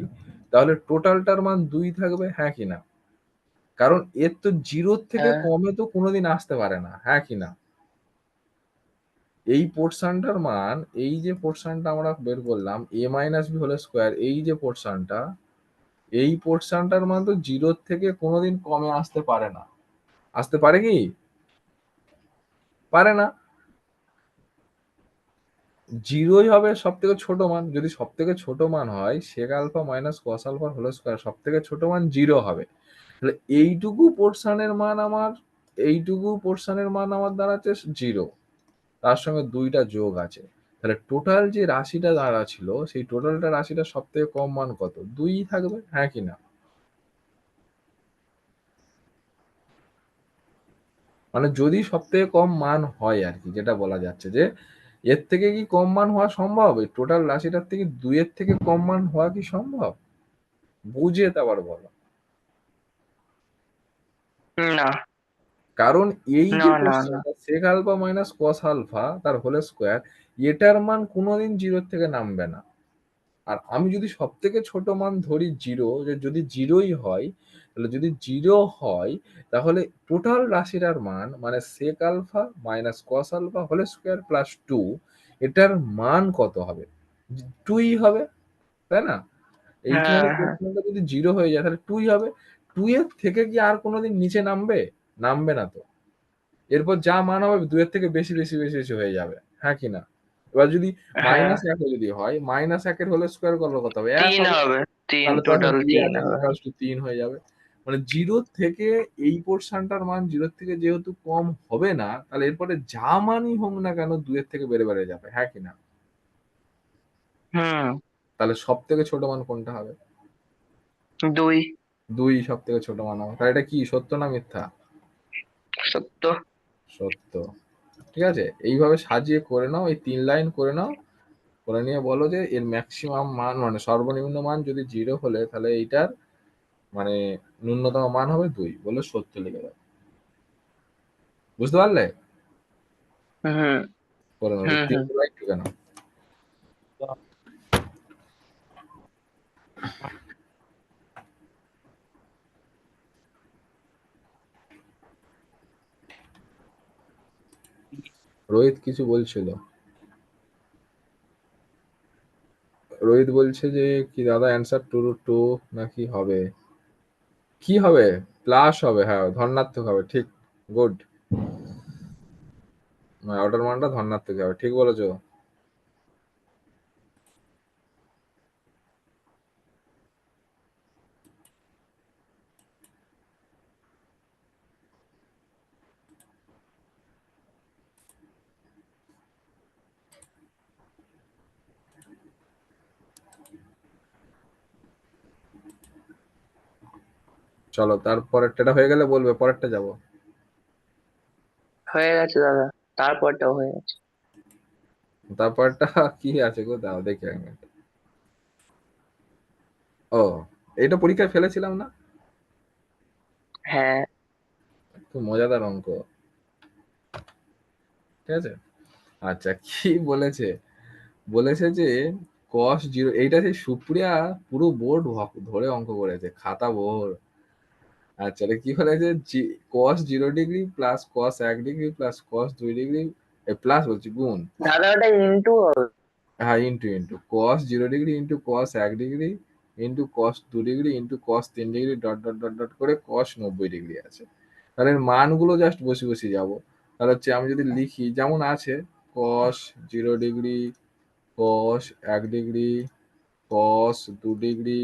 তাহলে টোটালটার মান 2 থাকবে, হ্যাঁ কি না? কারণ এর তো জিরোর থেকে হ্যাঁ, কমে তো কোনোদিন আসতে পারে না, হ্যাঁ কি না? এই পোর্শনটার মান, এই যে পোর্শনটা আমরা বের করলাম এ মাইনাস বি হোল স্কোয়ার, এই যে পোর্শনটা, এই পোর্শনটার মান তো জিরোর থেকে কোনোদিন কমে আসতে পারে না। আসতে পারে কি? পারে না। জিরোই হবে সব থেকে ছোট মান। যদি সব থেকে ছোট মান হয় sec alpha minus cos alpha whole square, সব থেকে ছোট মান জিরো হবে। তাহলে এইটুকু পোর্শনের মান আমার দাঁড়াচ্ছে জিরো, তার সঙ্গে 2টা যোগ আছে। তাহলে টোটাল যে রাশিটা দাঁড়াচ্ছিল, সেই টোটালটা রাশিটা সব থেকে কম মান কত? 2 থাকবে, হ্যাঁ কি না? মানে যদি সব থেকে কম মান হয় আর কি, যেটা বলা যাচ্ছে যে এর থেকে কি কম মান হওয়া সম্ভব? এই টোটাল রাশিটার থেকে 2 এর থেকে কম মান হওয়া কি সম্ভব? বুঝে তারপর বলো। না কারণ এই না যে না না। পোর্শনটা sec alpha minus cos alpha তার হোল স্কোয়ার, এটার মান কোনোদিন জিরোর থেকে নামবে না। আর আমি যদি সব থেকে ছোট মান ধরি জিরো, যে যদি জিরোই হয়, তাহলে যদি জিরো হয়, তাহলে টোটাল রাশিটার মান মানে sec alpha minus cos alpha whole square plus 2, এটার মান কত হবে? 2ই হবে, তাই না? এইখানে হ্যাঁ হ্যাঁ। পোর্শনটা যদি জিরো হয়ে যায় তাহলে 2ই হবে। 2 এর থেকে কি আর কোনোদিন নিচে নামবে? নামবে না তো। এরপর যা মান হবে 2 এর থেকে বেশি বেশি বেশি বেশি হয়ে যাবে, হ্যাঁ কি না? এবার যদি হ্যাঁ, -1 যদি হয়, -1 এর হোল স্কোয়ার করলে কত হবে? 1 তিন হবে। হবে, তিন, তাহলে দেখো টোটাল 2 তিন 1 হবে। ইকুয়ালস টু 3 হয়ে যাবে। মানে 0 থেকে এই পোর্শনটার মান 0 থেকে যেহেতু কম হবে না, তাহলে এরপরে যা মানই হোক না কেন 2 এর থেকে বেড়ে বেড়ে যাবে, হ্যাঁ কি না? হুম। তাহলে সব থেকে ছোট মান কোনটা হবে? 2। 2 সব থেকে ছোট মান হবে। তাহলে এটা কি সত্য না মিথ্যা? সত্য। সত্য। ঠিক আছে, এইভাবে সাজিয়ে করে নাও, এই 3 লাইন করে নাও, করে নিয়ে বলো যে এর ম্যাক্সিমাম মান মানে সর্বনিম্ন মান যদি 0 হলে তাহলে এইটার মানে ন্যূনতম মান হবে 2, বলে সত্য লিখে দাও। বুঝতে পারলে? হুম করে নাও, হুম। 3 হুম। লাইন লিখে নাও। রোহিত কিছু বলছিল। রোহিত বলছে যে কি দাদা অ্যান্সার 2 নাকি হবে? কি হবে? প্লাস হবে, হ্যাঁ ধনাত্মক হবে, ঠিক। গুড। ওটার মানটা ধনাত্মক হবে, ঠিক বলেছো। চলো তারপরেরটা হয়ে গেলে বলবে, পরেরটা যাবো। হয়ে গেছে দাদা, তারপরটাও হয়ে গেছে। তারপরটা কি আছে গো, দাও দেখি এক মিনিট। ও, এইটা পরীক্ষায় ফেলেছিলাম না? হ্যাঁ। খুব মজাদার অঙ্ক, ঠিক আছে। আচ্ছা, কি বলেছে? বলেছে যে cos 0, এইটা সেই সুপ্রিয়া পুরো বোর্ড ধরে অঙ্ক করেছে, খাতা ভোর। আচ্ছা, এটা কি বলেছে, cos 0 degree plus cos 1 degree plus cos 2 degree, plus বলছি গুণ, দাদা ওটা ইনটু হবে। হ্যাঁ into cos 0 degree into cos 1 degree into cos 2 degree into cos 3 degree dot dot dot dot করে cos 90 ডিগ্রি আছে। তাহলে এর মানগুলো জাস্ট বসে বসে যাব। তাহলে হচ্ছে আমি যদি লিখি যেমন আছে, cos 0 degree, cos 1 degree, cos 2 degree,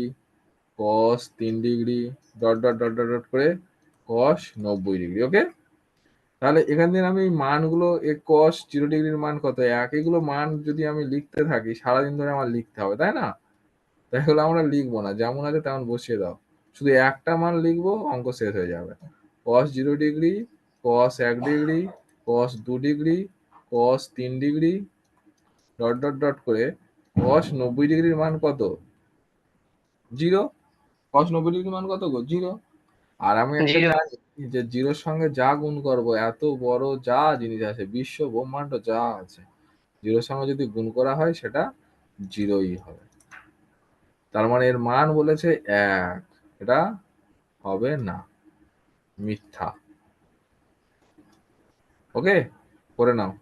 cos 3 degree dot dot dot dot dot করে cos 90 ডিগ্রি। ওকে, তাহলে এখান থেকে আমি এই মানগুলো, cos 0 ডিগ্রির মান কত, এগুলো মান যদি আমি লিখতে থাকি সারাদিন ধরে আমার লিখতে হবে, তাই না? তাহলে আমরা লিখবো না, যেমন আছে তেমন বসিয়ে দাও, শুধু একটা মান লিখবো, অঙ্ক শেষ হয়ে যাবে। cos 0 degree, cos 1 degree, cos 2 degree, cos 3 degree dot dot dot করে cos 90 ডিগ্রির মান কত, 0। cos 90 ডিগ্রির মান কত গো, 0। আর আমি একটা জিরো। জানি যে 0-র সঙ্গে যা গুণ করবো, এত বড় যা জিনিস আছে, বিশ্ব ব্রহ্মাণ্ড যা আছে, 0-র সঙ্গে যদি গুণ করা হয় সেটা 0ই হবে। তার মানে এর মান বলেছে 1, এটা হবে না, মিথ্যা। ওকে, করে নাও।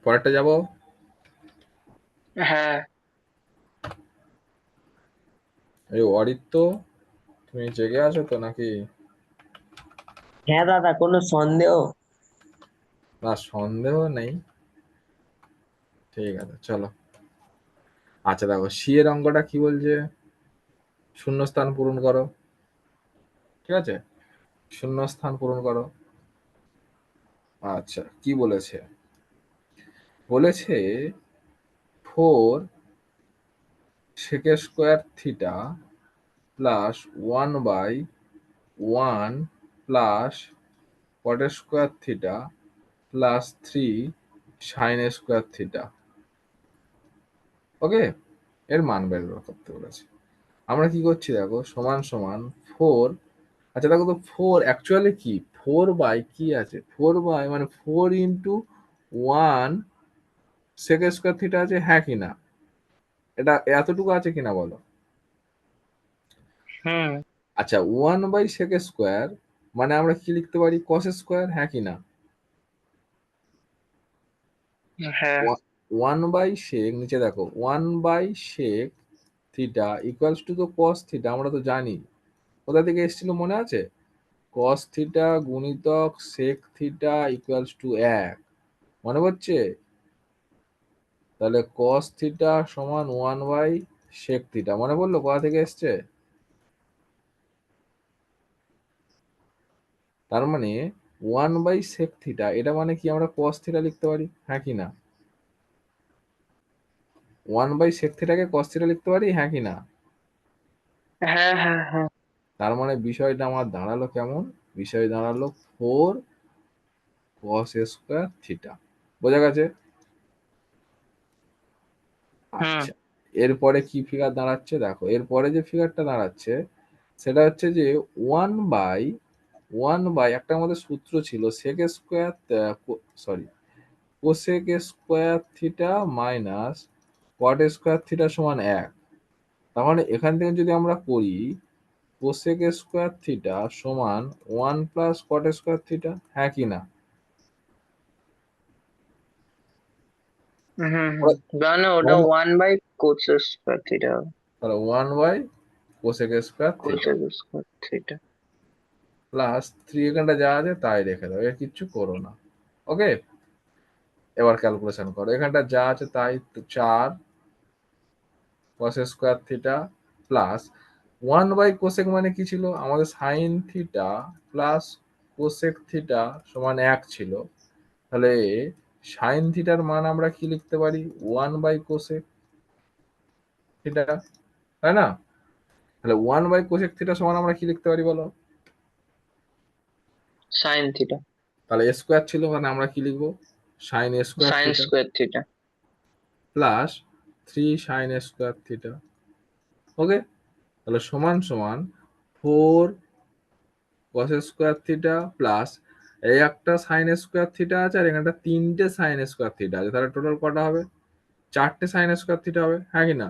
পরেরটা যাব। হ্যাঁ। এই অরিত্য, তুমি জেগে আছো তো নাকি? হ্যাঁ দাদা, কোনো সন্দেহ? না, সন্দেহ নেই, ঠিক আছে চলো। আচ্ছা দেখো, সি এর অঙ্কটা কি বলছে, শূন্যস্থান পূরণ করো। ঠিক আছে, শূন্যস্থান পূরণ করো। আচ্ছা, কি বলেছে, বলেছে 4 sec square theta plus 1/1 plus cot square theta plus 3 sin square theta. Okay, এর মান বের করতে বলেছে। আমরা কি করছি দেখো, সমান সমান 4, আচ্ছা দেখো তো 4 অ্যাকচুয়ালি কি, 4 কি আছে, 4 মানে 4 ইন্টু 1 sec স্কোয়ার থিটা আছে, হ্যাঁ কি না? এটা এতটুকু আছে কিনা বলো? হুম। আচ্ছা, 1/sec স্কোয়ার মানে আমরা কি লিখতে পারি, cos স্কোয়ার, হ্যাঁ কি না? হ্যাঁ। 1/sec, নিচে দেখো 1/sec থিটা ইকুয়ালস টু তো cos থিটা, আমরা তো জানি কোথা থেকে এসেছিল মনে আছে, cos থিটা গুণিতক sec থিটা ইকুয়ালস টু 1, মনে পড়ছে? তাহলে cos থিটা সমান 1/sec থিটা, মনে পড়লো কোথা থেকে এসছে? তার মানে 1/sec থিটা, এটা মানে কি আমরা cos থিটা লিখতে পারি, হ্যাঁ কি না? 1/sec থিটাকে cos থিটা লিখতে পারি, হ্যাঁ কি না? হ্যাঁ। হ্যাঁ। হ্যাঁ। তার মানে বিষয়টা আমার দাঁড়ালো কেমন, বিষয় দাঁড়ালো 4 cos স্কোয়ার থিটা। বোঝা গেছে? হুম। আচ্ছা, এরপরে কি ফিগার দাঁড়াচ্ছে দেখো, এরপরে যে ফিগারটা দাঁড়াচ্ছে সেটা হচ্ছে যে 1/1 একটা আমাদের সূত্র ছিল sec square, sorry cosec square theta minus cot square theta সমান 1। তার মানে এখান থেকে যদি আমরা করি কোসেক স্কোয়ার থিটা সমান 1 প্লাস কট স্কোয়ার থিটা, হ্যাঁ কি না? হুম। হুম। মানে ওটা 1/cos স্কোয়ার থিটা হবে। তাহলে 1/কোসেক square theta cos square theta. Plus 3, এখানটা যা আছে তাই রেখে দাও, এর কিচ্ছু করো না। ওকে, এবার ক্যালকুলেশন করো, এখানটা যা আছে তাই, 4 cos স্কোয়ার থিটা প্লাস 1/কোসেক মানে কি ছিল আমাদের, sine theta plus cosec theta সমান 1 ছিল। তাহলে সাইন থিটার মান আমরা কি লিখতে পারি, 1/কোসেক থিটা, তাই না? তাহলে 1/কোসেক থিটা সমান আমরা কি লিখতে পারি বলো? Sine theta. তাহলে স্কোয়ার ছিল, মানে আমরা কি লিখবো, sine square sine theta square theta. Plus 3 sin square theta. Okay, তাহলে সমান সমান 4 cos স্কোয়ার থিটা প্লাস এই একটা সাইন স্কোয়ার থিটা আছে আর এখানটা 3টে সাইন স্কোয়ার থিটা আছে, তাহলে টোটাল কটা হবে? 4টে সাইন স্কোয়ার থিটা হবে, হ্যাঁ কি না?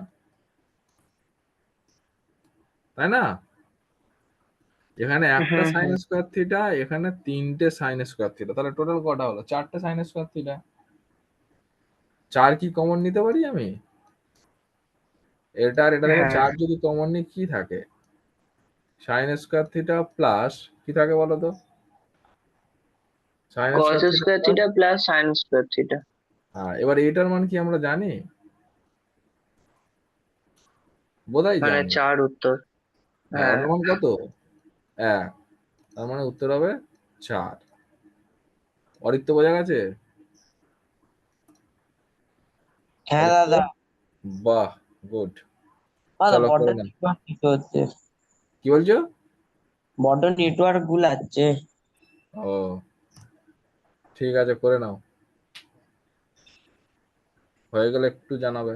তাই না? এখানে একটা হুম সাইন হুম স্কোয়ার থিটা, এখানে 3টে সাইন স্কোয়ার থিটা, তাহলে টোটাল কটা হলো? 4টে সাইন স্কোয়ার থিটা। 4 কি কমন নিতে পারি আমি? এটা আর এটা থেকে হ্যাঁ 4 যদি কমন নিই কি থাকে? সাইন স্কোয়ার থিটা প্লাস কি থাকে বলো তো? Sine cos square theta square plus, theta plus sin square theta. হ্যাঁ, এবার এটার মান কি আমরা জানি? বোধহয় মানে জানি। 4 উত্তর। হ্যাঁ, হ্যাঁ ওটার মান কত? 1, তার মানে উত্তর হবে 4। অরিত্য বোঝা গেছে? হ্যাঁ অরিত্য, দাদা। বাহ, গুড। দাদা চলো বড্ড করে নাও। নেটওয়ার্ক ইস্যু হচ্ছে, কি বলছো? বড্ড নেটওয়ার্ক গুলাচ্ছে। ও, ঠিক আছে, করে নাও। হয়ে গেলে একটু জানাবে।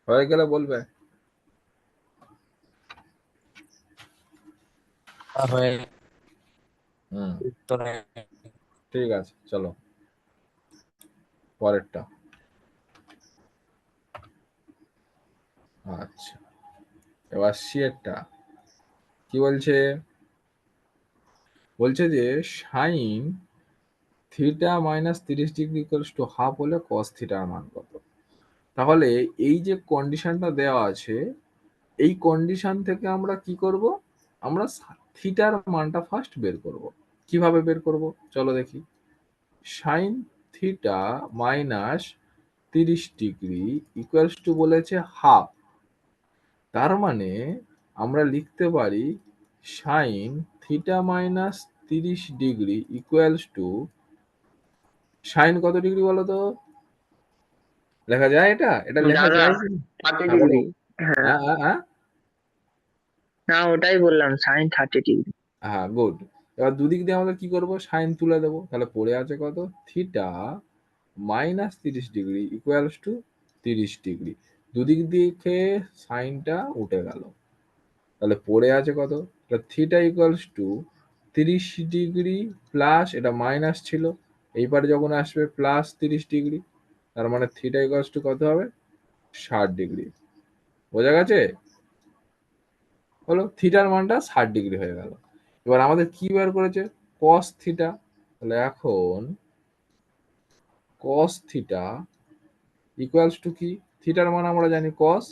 হয়ে গেলে বলবে। হয়ে হুম, উত্তরে ঠিক আছে, চলো পরেরটা। আচ্ছা, এবার সিয়েরটা কি বলছে? বলছে যে sign theta minus 30 degree equals to half হলে কস থিটার মান কত? তাহলে এই যে কন্ডিশনটা দেওয়া আছে, এই কন্ডিশন থেকে আমরা কি করব? আমরা থিটার মানটা ফার্স্ট বের করব। কিভাবে বের করব চলো দেখি। Sine theta minus 30 degree equals to বলেছে হাফ, তার মানে আমরা লিখতে পারি sine theta minus 30 degree equals to sine কত ডিগ্রি বলো তো? লেখা যায় এটা? এটা লেখা দাদা যায় কি? 30 হ্যাঁ বলো। ডিগ্রি। হ্যাঁ, হ্যাঁ হ্যাঁ হ্যাঁ, না ওটাই বললাম sin 30 ডিগ্রি। হ্যাঁ, গুড। এবার দুদিক দিয়ে আমাদের কি করব? সাইন তুলে দেবো, তাহলে পড়ে আছে কত? Theta minus 30 degree equals to 30 degree. দুদিক দিকে সাইনটা উঠে গেল, তাহলে পড়ে আছে কত? Theta equals to 30 degree plus, এটা মাইনাস ছিল, এইবার যখন আসবে প্লাস 30 ডিগ্রি, তার মানে থিটা ইকুয়ালস টু কত হবে? 60 ডিগ্রি। বোঝা গেছে? হলো, থিটার মানটা 60 ডিগ্রি হয়ে গেল। এবার আমাদের কি বের করেছে? Cos theta. তাহলে এখন কস থিটা ইকুয়ালস টু কি? থিটার মান আমরা জানি কস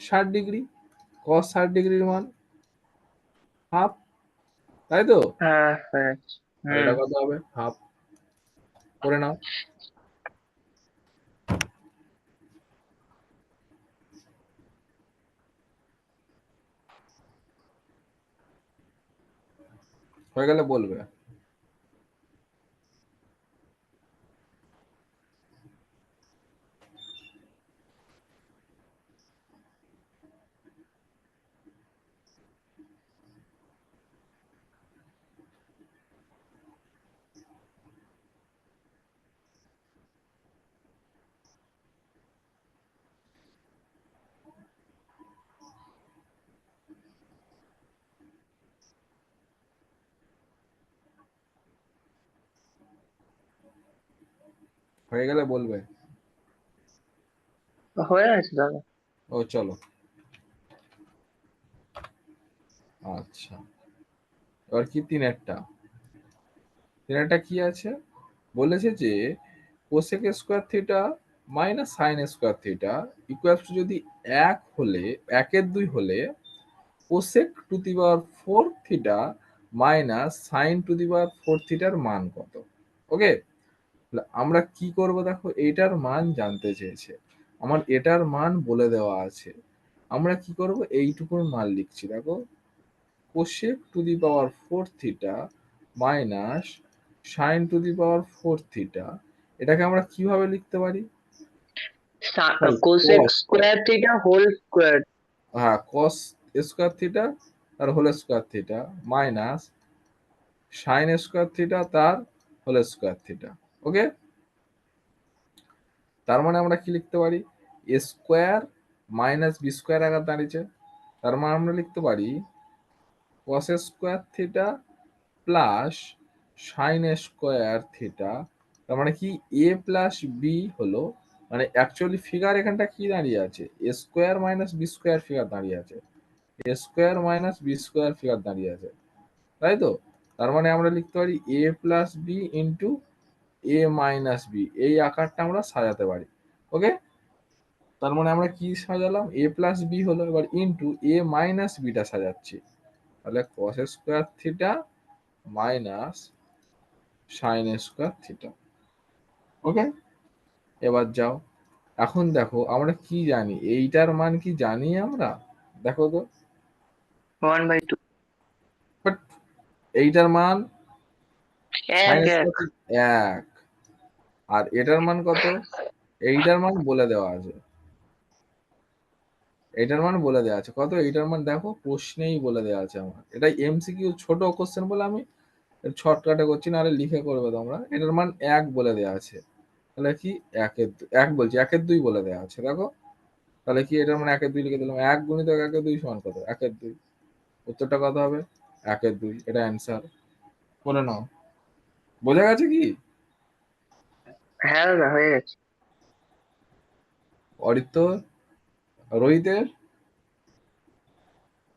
60 ডিগ্রি, কস 60 ডিগ্রির মান হাফ, তাই তো? হ্যাঁ হ্যাঁ। আর হুম। এটা কত হবে? হাফ। করে নাও। হয়ে গেলে বলবে। হয়ে গেলে বলবে। হয়ে আছে দাদা। ও চলো, আচ্ছা, এবার কি তিন একটা কি আছে? বলেছে যে cosec square theta minus sine square theta equals to যদি 1/2 হলে cosec to the power 4 theta minus sine to the power 4 থিটার মান কত? ওকে, আমরা কি করব দেখো, এইটার মান জানতে চেয়েছে, আমার এটার মান বলে দেওয়া আছে, আমরা কি করব এইটুকুর মান লিখছি দেখো, cosec to the power 4 theta minus sine to the power 4 theta, এটাকে আমরা কিভাবে লিখতে পারি? Cosec cos, square theta whole square. হ্যাঁ cos স্কোয়ার থিটা তার whole square theta minus sine square theta তার হোল স্কোয়ার থিটা। ওকে, তার মানে আমরা কি লিখতে পারি, এ স্কোয়ার মাইনাস বি স্কোয়ার আকার দাঁড়িয়েছে, তার মানে আমরা লিখতে পারি cos square theta plus sine square theta, তার মানে কি এ প্লাস বি হলো, মানে অ্যাকচুয়ালি ফিগার এখানটা কি দাঁড়িয়ে আছে, A square minus B square figure দাঁড়িয়ে আছে, A square minus B square figure দাঁড়িয়ে আছে, তাই তো? তার মানে আমরা লিখতে পারি A plus B into A minus B, এই আকারটা আমরা সাজাতে পারি। ওকে, তার মানে আমরা কি সাজালাম, এ প্লাস বি হলো, এবার ইন্টু এ মাইনাস বিটা সাজাচ্ছি, তাহলে cos square theta minus sine square theta. Okay, এবার যাও, এখন দেখো আমরা কি জানি, এইটার মান কি জানি আমরা, দেখো তো, 1/2 বাট এইটার মান সাইন 1 স্কোয়ার এক, আর এটার মান কত, এইটার মান বলে দেওয়া আছে, এইটার মান বলে দেওয়া আছে কত, এইটার মান দেখো প্রশ্নেই বলে দেওয়া আছে আমার, এটা এমসিকিউ ছোট কোশ্চেন বলে আমি শর্টকাটে করছি, না হলে লিখে করবে তোমরা, এটার মান 1 বলে দেওয়া আছে, তাহলে কি 1 বলছি 1/2 বলে দেওয়া আছে দেখো, তাহলে কি এটার মানে 1/2 লিখে দিলাম, 1 গুণিতক 1/2 সমান কত, 1/2, উত্তরটা কত হবে 1/2, এটা অ্যান্সার, করে নাও। বোঝা গেছে কি? হ্যাঁ দাদা হয়ে গেছে। অরিত্র, রোহিতের,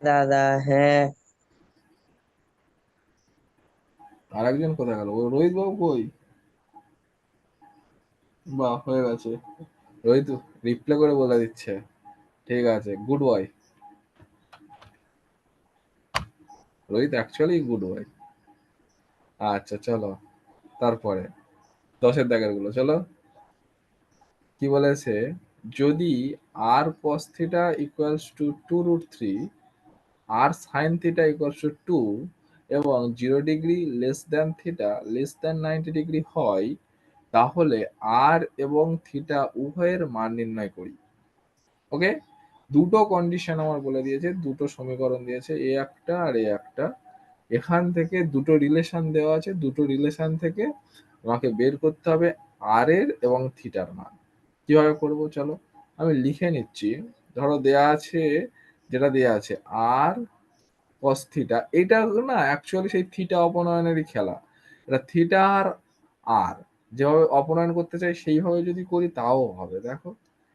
দাদা হ্যাঁ। আর একজন কোথায় গেল, ও রোহিত বাবু কই? বাহ, হয়ে গেছে, রোহিত রিপ্লাই করে বলে দিচ্ছে, ঠিক আছে, good boy, Rohit actually good boy. আচ্ছা চলো, তারপরে 10-এর দাগের গুলো চলো, কি বলেছে, যদি r cos theta equals to 2√3, r sine theta equals to 2 এবং 0 degree less than theta less than 90 degree হয়, তাহলে আর এবং থিটা উভয়ের মান নির্ণয় করি। ওকে, দুটো কন্ডিশন আমার বলে দিয়েছে, দুটো সমীকরণ দিয়েছে, এ একটা আর এ একটা, এখান থেকে দুটো রিলেশন দেওয়া আছে, দুটো রিলেশন থেকে আমাকে বের করতে হবে আর এর এবং থিটার মান। কিভাবে করব চলো, আমি লিখে নিচ্ছি, ধরো দেয়া আছে, যেটা দেয়া আছে আর কস থিটা, এটা না অ্যাকচুয়ালি সেই থিটা অপনয়নেরই খেলা, এটা থিটা আর আর যেভাবে অপনয়ন করতে চাই সেইভাবে যদি করি তাও হবে, দেখো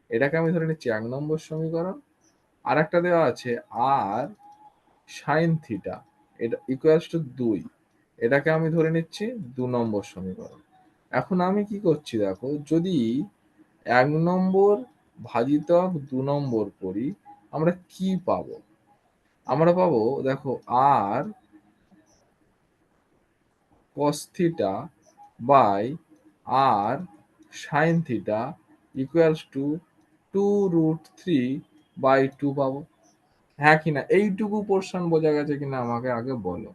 এটাকে আমি ধরে নিচ্ছি 1 নম্বর সমীকরণ, আর একটা দেওয়া আছে আর সাইন থিটা, এটা ইকুয়ালস টু 2, এটাকে আমি ধরে নিচ্ছি 2 নম্বর সমীকরণ। এখন আমি কি করছি দেখো, যদি 1 নম্বর ভাজিতক 2 নম্বর করি, আমরা কি পাবো, আমরা পাবো দেখো r cos theta by r sine theta equals to 2√3/2 পাবো, হ্যাঁ কিনা, এইটুকু পোর্শন বোঝা গেছে কিনা আমাকে আগে বলো।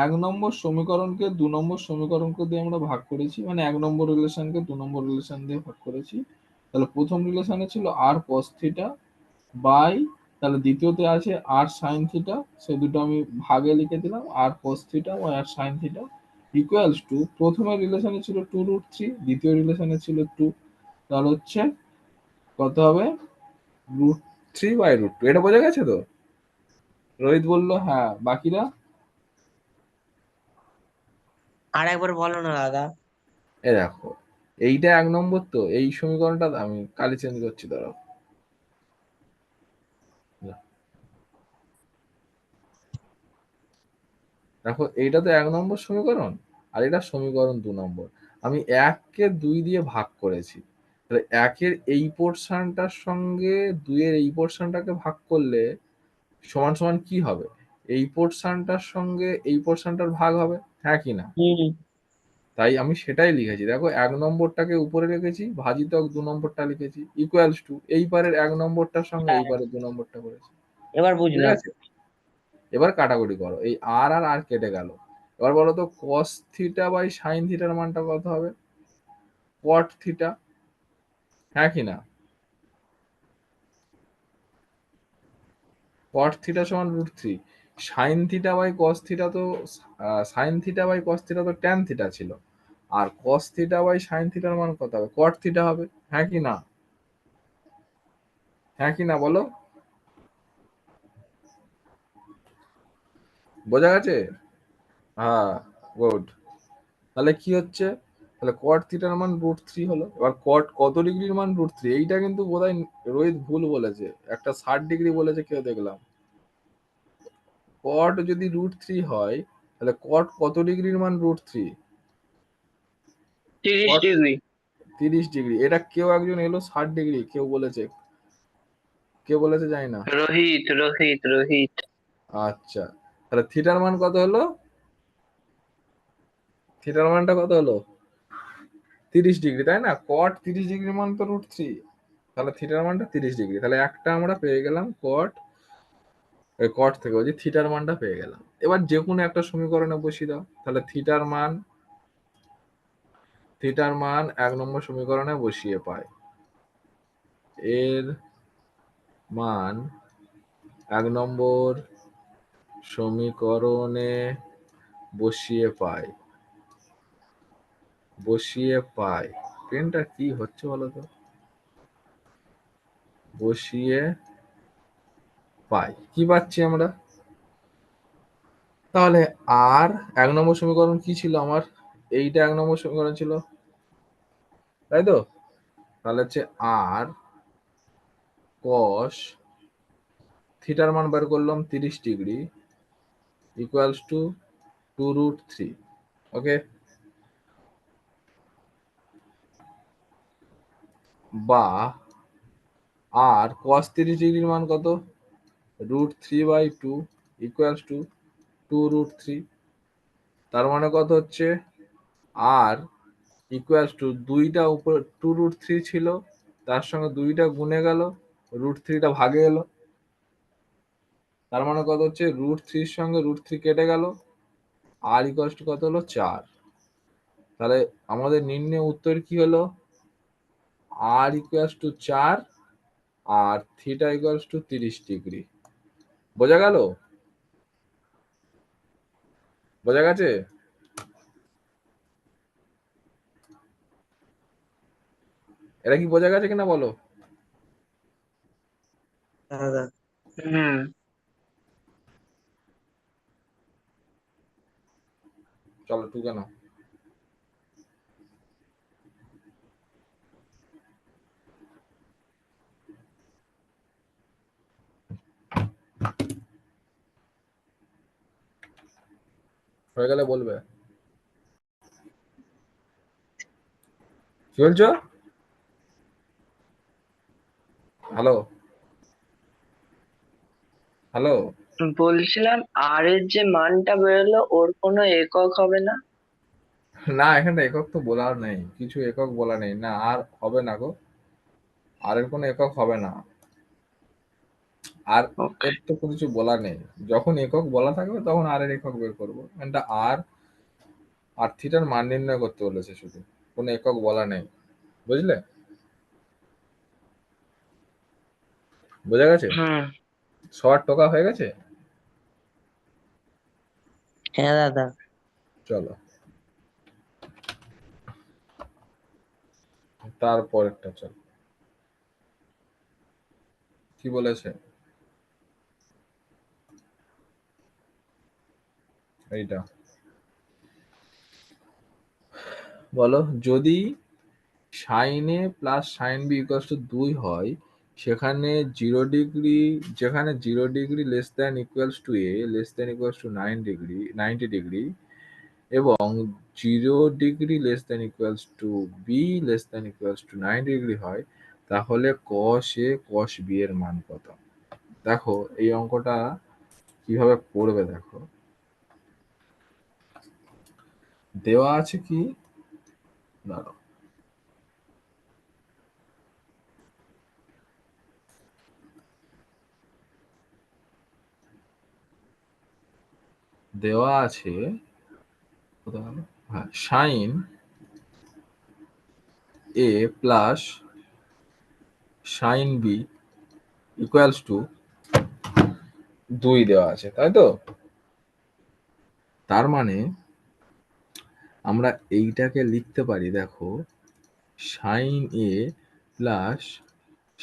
1 নম্বর সমীকরণকে 2 নম্বর সমীকরণকে দিয়ে আমরা ভাগ করেছি, মানে 1 নম্বর রিলেশনকে 2 নম্বর রিলেশন দিয়ে ভাগ করেছি, তাহলে প্রথম রিলেশনে ছিল আর cos থিটা বাই, তাহলে দ্বিতীয়তে আছে আর সাইন থিটা, সেই দুটো আমি ভাগে লিখে দিলাম, আর cos থিটা ও r sine theta equals to, প্রথমের রিলেশনে ছিল 2√3, দ্বিতীয় রিলেশনে ছিল 2, তাহলে হচ্ছে কত হবে, √3/√2, এটা বোঝা গেছে তো? রোহিত বললো হ্যাঁ, বাকিরা? আর একবার বলো না দাদা। এ দেখো, এইটা 1 নম্বর, তো এই সমীকরণটা আমি কালি চেঞ্জ করছি, দাঁড়াও, দেখো এইটা তো 1 নম্বর সমীকরণ, আর এটা সমীকরণ 2 নম্বর। আমি 1 কে 2 দিয়ে ভাগ করেছি, তাহলে 1 এর এই পোর্শনটার সঙ্গে 2 এর এই পোর্শনটাকে ভাগ করলে সমান সমান কি হবে? এই পোর্শনটার সঙ্গে এই পোর্শনটার ভাগ হবে, হ্যাঁ কি না? তাই আমি সেটাই লিখেছি। দেখো 1 নম্বরটাকে উপরে রেখেছি, ভাজিতক 2 নম্বরটা লিখেছি, ইকুয়ালস টু এই পারের 1 নম্বরটার সঙ্গে এই পারের 2 নম্বরটা করেছি। এবার ঠিক বুঝলাম। আছে, এবার কাটাকুটি করো, এই আর আর আর কেটে গেল। এবার বলো তো cos থিটা বাই সাইন থিটার মানটা কত হবে? cot থিটা, হ্যাঁ কি না? cot থিটা সমান √3, sine theta by cos theta তো sine theta by cos theta তো ট্যান থিটা ছিল, আর cos থিটা বাই সাইন থিটার মান কত হবে? cot থিটা হবে, হ্যাঁ কি না? হ্যাঁ কি না বলো? বোঝা গেছে? হ্যাঁ, গুড। তাহলে কি হচ্ছে? তাহলে cot থিটার মান √3 হলো। এবার cot কত ডিগ্রির মান √3? এইটা কিন্তু বোধহয় রোহিত ভুল বলেছে, একটা 60 ডিগ্রি বলেছে কেউ দেখলাম। cot যদি √3 হয় তাহলে cot কত ডিগ্রির মান √3? 30 cot ডিগ্রি। 30 ডিগ্রি। এটা কেউ একজন এলো 60 ডিগ্রি কেউ বলেছে, কে বলেছে জানি না। রোহিত রোহিত রোহিত। আচ্ছা, তাহলে থিটার মান কত হলো? থিটার মানটা কত হলো? 30 ডিগ্রি, তাই না? cot 30 ডিগ্রির মান তো √3, তাহলে থিটার মানটা 30 ডিগ্রি। তাহলে একটা আমরা পেয়ে গেলাম cot থেকে, ওই যে থিটার মানটা পেয়ে গেলাম। এবার যে কোনো একটা সমীকরণে বসিয়ে দাও, তাহলে থিটার মান 1 নম্বর সমীকরণে বসিয়ে পাই, এর মান 1 নম্বর সমীকরণে বসিয়ে পাই। পেনটা কি হচ্ছে বলতো? বসিয়ে পাই, কি পাচ্ছি আমরা? তাহলে আর 1 নম্বর সমীকরণ কি ছিল আমার? এইটা 1 নম্বর সমীকরণ ছিল, তাই তো? তাহলে হচ্ছে আর cos থিটার মান বার করলাম 30 ডিগ্রি ইকুয়ালস টু 2√3। ওকে, বা আর cos 30 ডিগ্রির মান কত? √3/2 ইকুয়ালস টু 2√3। তার মানে কত হচ্ছে? আর ইকুয়ালস টু, দুইটা উপর 2√3 ছিল, তার সঙ্গে দুইটা গুণে গেল, √3টা ভাগে এলো, তার মানে কত হচ্ছে? √3 সঙ্গে √3 কেটে গেল, আর ইকুয়ালস টু কত হলো? 4। তাহলে আমাদের নির্ণয় উত্তর কি হলো? আর ইকুয়ালস টু 4 আর থিটা ইকুয়ালস টু 30 ডিগ্রি। বোঝা গেল? বোঝা গেছে? এটা কি বোঝা গেছে কিনা বলো? দাদা হুম। চলো টুকে নাও। হয়ে গেলে বলবে। কি বলছো? Hello hello? বলছিলাম আর এর যে মানটা বেরোলো ওর কোনো একক হবে না? না, এখানে একক তো বলার নেই, কিছু একক বলা নেই না, আর হবে না গো, আর এর কোনো একক হবে না। আর ওকে। এর তো কিছু বলা নেই, যখন একক বলা থাকবে তখন আর এর একক বের করবো। এটা আর থিটার মান নির্ণয় করতে বলেছে, শুধু কোনো একক বলা নেই, বুঝলে? বোঝা গেছে? হুম। সবার টোকা হয়ে গেছে? হ্যাঁ দাদা। চলো তারপরেরটা, চলো কি বলেছে এইটা বলো। যদি sine A plus sine B equals to 2 হয়, সেখানে 0 ডিগ্রি, যেখানে 0 degree less than equals to A less than equals to 90 degree এবং 0 degree less than equals to B less than equals to 90 degree হয়, তাহলে cos a cos b এর মান কত? দেখো এই অঙ্কটা কিভাবে করবে, দেখো দেওয়া আছে কি, দাঁড়াও, দেওয়া আছে কোথায় গেল? হ্যাঁ, sine A plus sine B equals to 2 দেওয়া আছে, তাই তো? তার মানে আমরা এইটাকে লিখতে পারি, দেখো sine A plus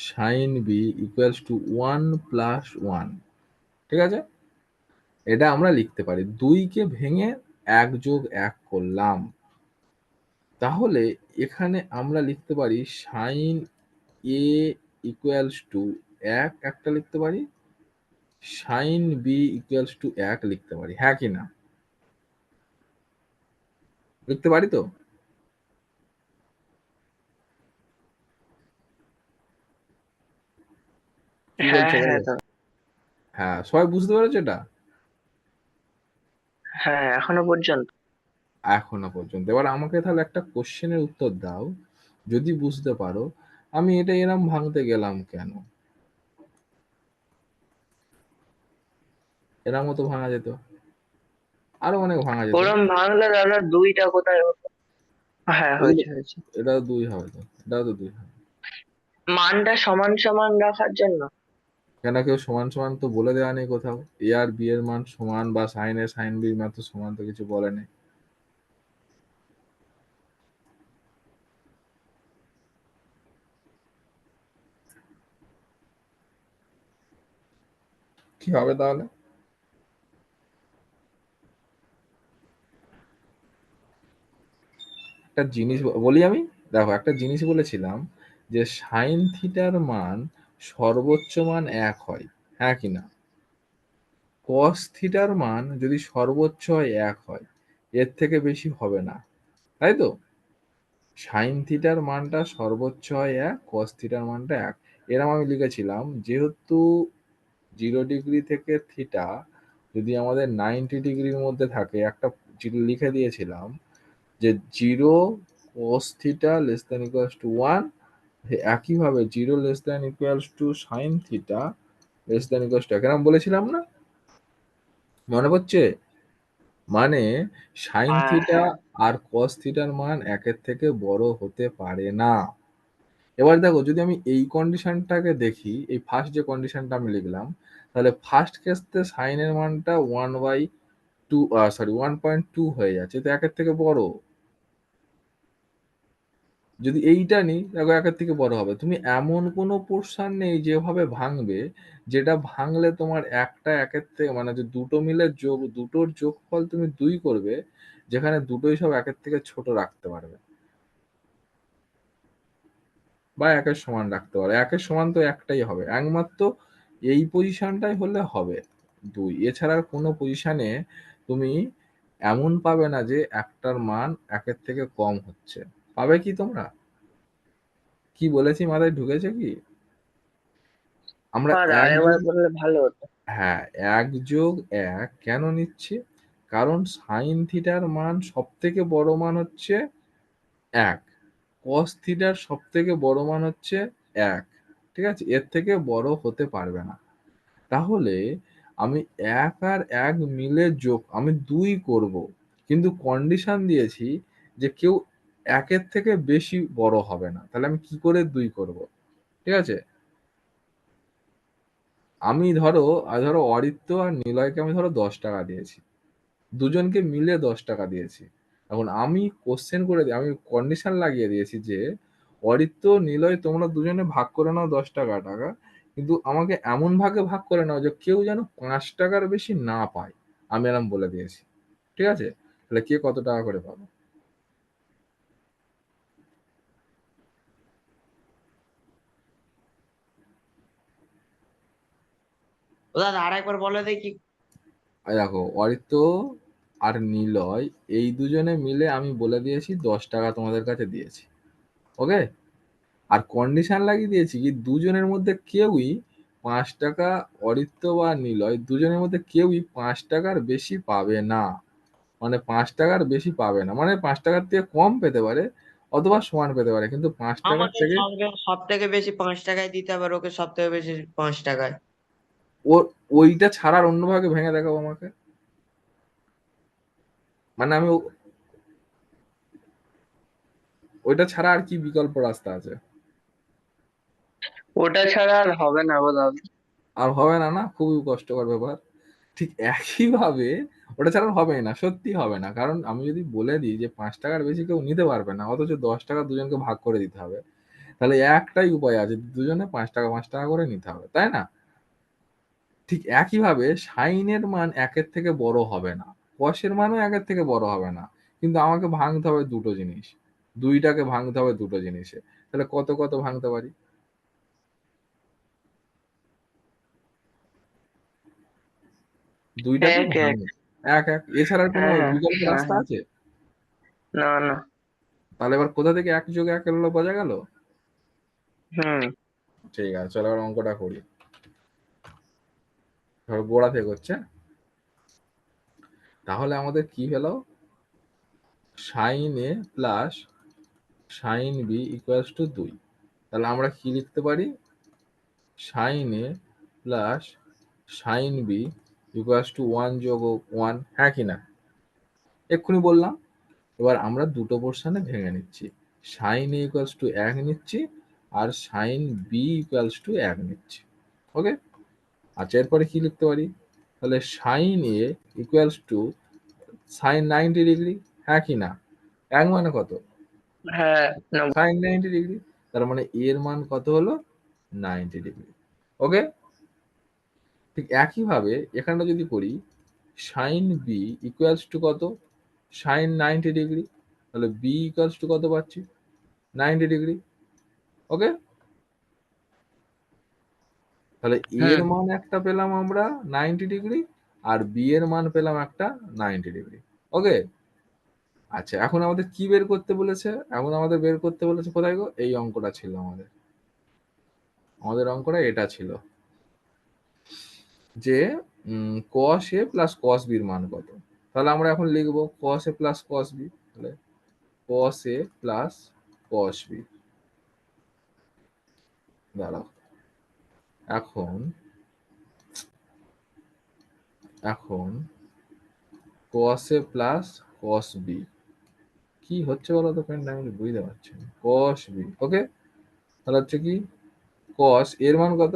sine B equals to 1+1, ঠিক আছে? এটা আমরা লিখতে পারি। 2কে ভেঙে 1+1 করলাম, তাহলে এখানে আমরা লিখতে পারি সাইন এ ইকুয়ালস টু 1 একটা লিখতে পারি, সাইন বি ইকুয়ালস টু 1 লিখতে পারি, হ্যাঁ কি না? লিখতে পারি তো? কি হ্যাঁ বলছো হ্যাঁ বলো? দাদা, হ্যাঁ, সবাই বুঝতে পেরেছো এটা? হ্যাঁ এখনো পর্যন্ত। এখনো পর্যন্ত। এবার আমাকে তাহলে একটা কোশ্চেনের উত্তর দাও, যদি বুঝতে পারো আমি এটা এরম ভাঙতে গেলাম কেন? এরমও তো ভাঙা যেত, আরো অনেক ভাঙা যেত। ওরম ভাঙলে দাদা 2টা কোথায় হতো? হ্যাঁ এগুলো, হয়েছে হয়েছে। এটাও 2 হবে তো, এটাও তো 2 হবে। মানটা সমান সমান রাখার জন্য। কেন, কেউ সমান সমান তো বলে দেওয়া নেই কোথাও, এ আর বি এর মান সমান বা সাইন এ সাইন বির মান তো সমান তো কিছু বলে নেই। কি হবে তাহলে? একটা জিনিস বলি আমি, দেখো একটা জিনিস বলেছিলাম যে সাইন থিটার মান সর্বোচ্চ মান 1 হয়, হ্যাঁ কি না? কস থিটার মান যদি সর্বোচ্চ হয় 1 হয়, এর থেকে বেশি হবে না, তাই তো? সাইন থিটার মানটা সর্বোচ্চ হয় 1, কস থিটার মানটা 1। এরম আমি লিখেছিলাম, যেহেতু 0 ডিগ্রি থেকে থিটা যদি আমাদের 90 ডিগ্রির মধ্যে থাকে, একটা লিখে দিয়েছিলাম যে 0 cos theta less than equals to 1, একইভাবে 0 less than equals to sine theta less than equals two, এরকম বলেছিলাম না? মনে পড়ছে? মানে সাইন হ্যাঁ থিটা হ্যাঁ। আর কস থিটার মান 1-এর থেকে বড় হতে পারে না। এবার দেখো যদি আমি এই কন্ডিশনটাকে দেখি, এই ফার্স্ট যে কন্ডিশনটা আমি লিখলাম, তাহলে ফার্স্ট কেসতে সাইনের মানটা 1/2 সরি 1.2 হয়ে যাচ্ছে, তো 1-এর থেকে বড়। যদি এইটা নিই, দেখো 1-এর থেকে বড় হবে। তুমি এমন কোনো পোরশন নেই যেভাবে ভাঙবে, যেটা ভাঙলে তোমার একটা 1-এর থেকে, মানে যে দুটো মিলে দুটোর যোগফল তুমি 2 করবে, যেখানে দুটোই সব 1-এর থেকে ছোট রাখতে পারবে বা 1-এর সমান রাখতে পারবে। 1-এর সমান তো একটাই হবে, একমাত্র এই পজিশনটাই হলে হবে 2। এছাড়া আর কোনো পজিশনে তুমি এমন পাবে না যে একটার মান 1-এর থেকে কম হচ্ছে। পাবে কি তোমরা? কি বলেছি মাথায় ঢুকেছে কি? আমরা আর 1 আরেকবার যোগ, বললে ভালো হতো। হ্যাঁ 1+1 কেন নিচ্ছি? কারণ সাইন থিটার মান সবথেকে বড় মান হচ্ছে 1, কস থিটার সবথেকে বড় মান হচ্ছে 1, ঠিক আছে? এর থেকে বড় হতে পারবে না। তাহলে আমি 1 আর 1 মিলে যোগ আমি 2 করব, কিন্তু কন্ডিশন দিয়েছি যে কেউ 1-এর থেকে বেশি বড় হবে না, তাহলে আমি কি করে 2 করব? ঠিক আছে? আমি ধরো অরিত্র আর নিলয়কে আমি ধরো 10 টাকা দিয়েছি, দুজনকে মিলে 10 টাকা দিয়েছি। এখন আমি কোশ্চেন করে আমি কন্ডিশন লাগিয়ে দিয়েছি যে অরিত্র নিলয় তোমরা দুজনে ভাগ করে নাও 10 টাকা, কিন্তু আমাকে এমন ভাগে ভাগ করে নাও যে কেউ যেন 5 টাকার বেশি না পায়, আমি এরম বলে দিয়েছি, ঠিক আছে? তাহলে কে কত টাকা করে পাবে? দাদা আর একবার বলে দেখি। এই দেখো, অরিত্র আর নিলয় এই দুজনে মিলে আমি বলে দিয়েছি 10 টাকা তোমাদের কাছে দিয়েছি, ওকে। আর কন্ডিশন লাগিয়ে দিয়েছি কি দুজনের মধ্যে কেউই 5 টাকা, অরিত্র বা নিলয় দুজনের মধ্যে কেউই 5 টাকার বেশি পাবে না। মানে 5 টাকার বেশি পাবে না, মানে 5 টাকার থেকে কম পেতে পারে অথবা সমান পেতে পারে, কিন্তু 5 টাকার আমাকে থেকে সব থেকে বেশি 5 টাকায় দিতে হবে, আর ওকে সব থেকে বেশি 5 টাকায়। ওর ওইটা ছাড়ার অন্য ভাগে ভেঙে দেখাবো আমাকে। মানে আমি ওইটা ছাড়া আর কি বিকল্প রাস্তা আছে? ওটা ছাড়া আর হবে না গো দাদা। আর হবে না, না খুবই কষ্টকর ব্যাপার। ঠিক একইভাবে ওটা ছাড়া হবেই না, সত্যি হবে না। কারণ আমি যদি বলে দিই যে 5 টাকার বেশি কেউ নিতে পারবে না, অথচ 10 টাকা দুজনকে ভাগ করে দিতে হবে, তাহলে একটাই উপায় আছে, দুজনে 5 টাকা করে নিতে হবে, তাই না? ঠিক একইভাবে সাইনের মান 1-এর থেকে বড় হবে না, কসের মানও 1-এর থেকে বড় হবে না, কিন্তু আমাকে ভাঙতে হবে দুটো জিনিস, 2টাকে ভাঙতে হবে দুটো জিনিসে। তাহলে কত কত ভাঙতে পারি? দুইটাকে এক এক। ভাঙি এক এক, এছাড়া আর কোনো হ্যাঁ হ্যাঁ বিকল্প হ্যাঁ রাস্তা হ্যাঁ। আছে? না না। তাহলে এবার কোথা থেকে 1 + 1 হলো বোঝা গেল? হুম। ঠিক আছে, চলো এবার অঙ্কটা করি। ধরো গোড়া থেকে হচ্ছে। তাহলে আমাদের কি হলো? Sine A plus sine B equals to 2। তাহলে আমরা কি লিখতে পারি? Sine A plus sine B equals to 1 যোগ 1, হ্যাঁ কি না? এক্ষুনি বললাম। এবার আমরা দুটো পোর্শনে ভেঙে নিচ্ছি, সাইন এ ইকুয়ালস টু 1 নিচ্ছি আর সাইন বি ইকুয়ালস টু 1 নিচ্ছি, ওকে। আচ্ছা, এরপরে কি লিখতে পারি? তাহলে sine A equals to sine 90 degree, হ্যাঁ কি না? 1 মানে কত? হ্যাঁ সাইন 90 ডিগ্রি। তার মানে এর মান কত হলো? 90 ডিগ্রি, ওকে। ঠিক একইভাবে এখানটা যদি করি, সাইন বি ইকুয়ালস টু কত? Sine 90 degree. তাহলে বি ইকুয়ালস টু কত পাচ্ছি? 90 ডিগ্রি, ওকে। তাহলে এর হুম। মান একটা পেলাম আমরা 90 ডিগ্রি, আর বি এর মান পেলাম একটা 90 ডিগ্রি, ওকে। আচ্ছা, এখন আমাদের কি বের করতে বলেছে? এখন আমাদের বের করতে বলেছে কোথায় গো? এই অঙ্কটা ছিল আমাদের, আমাদের অঙ্কটা এটা ছিল যে cos a plus cos b এর মান কত। তাহলে আমরা এখন লিখবো cos a plus cos b। তাহলে cos a plus cos b, দাঁড়াও। এখন এখন cos a plus cos b কি হচ্ছে বলো তো ফ্রেন্ড, আমি বুঝতে পারছি না। cos b, ওকে। তাহলে হচ্ছে কি cos এর মান কত?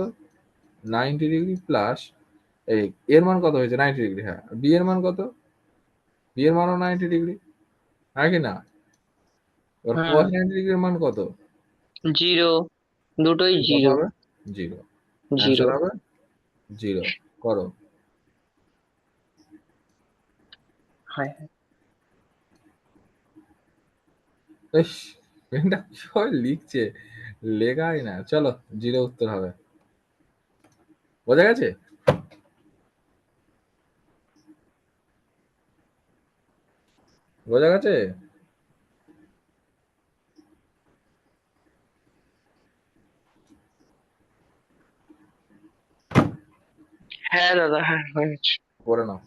90 ডিগ্রি প্লাস এই এর মান কত হয়েছে? 90 ডিগ্রি, হ্যাঁ। বি এর মান কত? বি এর মানও 90 ডিগ্রি, হ্যাঁ কি না? এবার হুম। cos 90 ডিগ্রির মান কত? জিরো। দুটোই কত জিরো। হবে? 0। জিরো। অ্যান্সার হবে 0। করো। হ্যাঁ হ্যাঁ। ইস, পেনটা কিভাবে লিখছে, লেখাই না। চলো, 0 উত্তর হবে। বোঝা গেছে? বোঝা গেছে? হ্যাঁ দাদা, হ্যাঁ হয়েছে। করে নাও।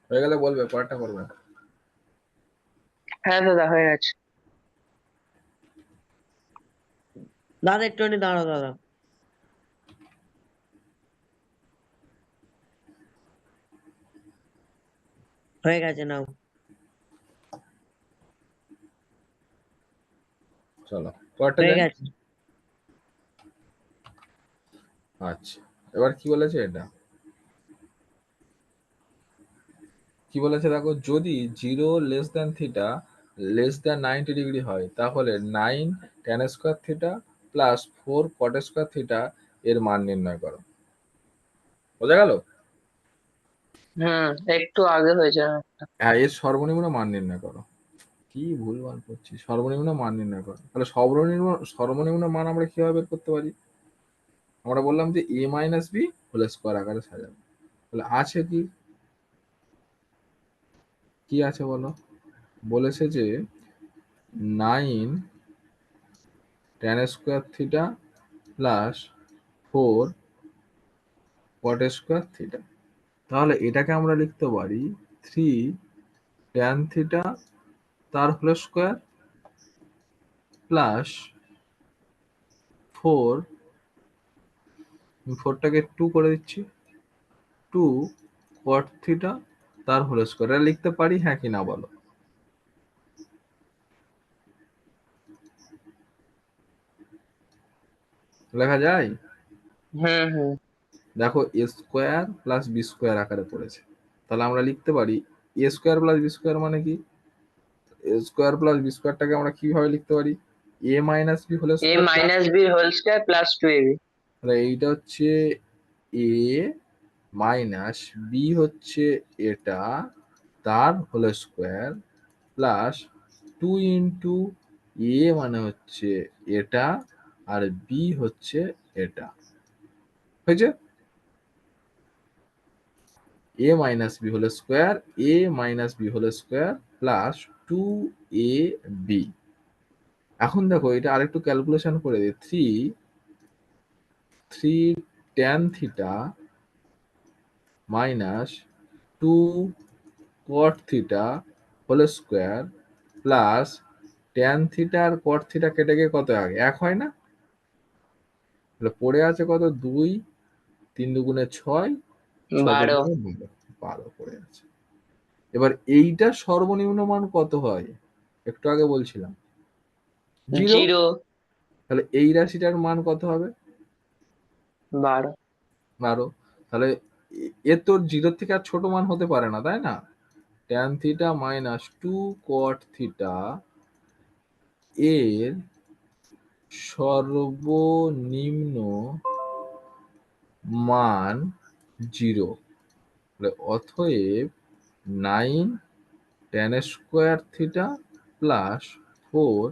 হয়ে গেলে বলবে, পরেরটা করবে। হ্যাঁ দাদা হয়ে গেছে। দাদা একটুখানি দাঁড়াও দাদা। হয়ে গেছে নাও। চলো পরেরটা হয়ে দেন। গেছে। আচ্ছা, এবার কি বলেছে এটা, কি বলেছে দেখো, যদি 0 less than theta less than 90 degree হয় তাহলে 9 tan square theta plus 4 cot square theta এর মান নির্ণয় করো। বোঝা গেল? একটু আগে হয়েছে। হ্যাঁ, এর সর্বনিম্ন মান নির্ণয় করো। কি ভুলভাল করছি, সর্বনিম্ন মান নির্ণয় করো। তাহলে সর্বনিম্ন মান আমরা কিভাবে বের করতে পারি? আমরা বললাম যে a minus B whole square আকারে সাজাবো। তাহলে আছে কি, কি আছে বলো? বলেছে যে 9 tan square theta plus 4 cot square theta. তাহলে এটাকে আমরা লিখতে পারি 3 tan থিটা তার হোল স্কোয়ার প্লাস 4, 4টাকে 2 করে দিচ্ছি, 2 cot থিটা তার হোল স্কোয়ার। এটা লিখতে পারি হ্যাঁ কি না বলো? লেখা যায়? হুম। দেখো A square plus B square আকারে পড়েছে, তাহলে আমরা লিখতে পারি এ স্কোয়ার প্লাস বি স্কোয়ার মানে কি, এ স্কোয়ার প্লাস বি স্কোয়ারটাকে আমরা কিভাবে লিখতে পারি, A minus B whole a square. Minus B whole square plus 2ab। তাহলে এইটা হচ্ছে এ মাইনাস বি হচ্ছে এটা তার whole square plus 2 into A মানে হচ্ছে এটা আর বি হচ্ছে এটা, হয়েছে? a minus B whole square, a minus B whole square plus 2ab। এখন দেখো এটা আরেকটু ক্যালকুলেশন করে দিই, 3 tan theta minus 2 cot theta whole square plus tan theta আর cot থিটা কেটে গিয়ে কত আগে 1 হয় না? তাহলে পড়ে আছে কত, 2, 3 দুগুণে 6, 6 12। দুগুণে 12 পড়ে আছে। এবার এইটা সর্বনিম্ন মান কত হয় একটু আগে বলছিলাম, 0। 0। তাহলে এই রাশিটার মান কত হবে? 12। 12। তাহলে এ তো 0 থেকে আর ছোট মান হতে পারে না, তাই না? tan theta minus 2 cot theta এর সর্বনিম্ন মান 0। অতএব 9 tan square theta plus 4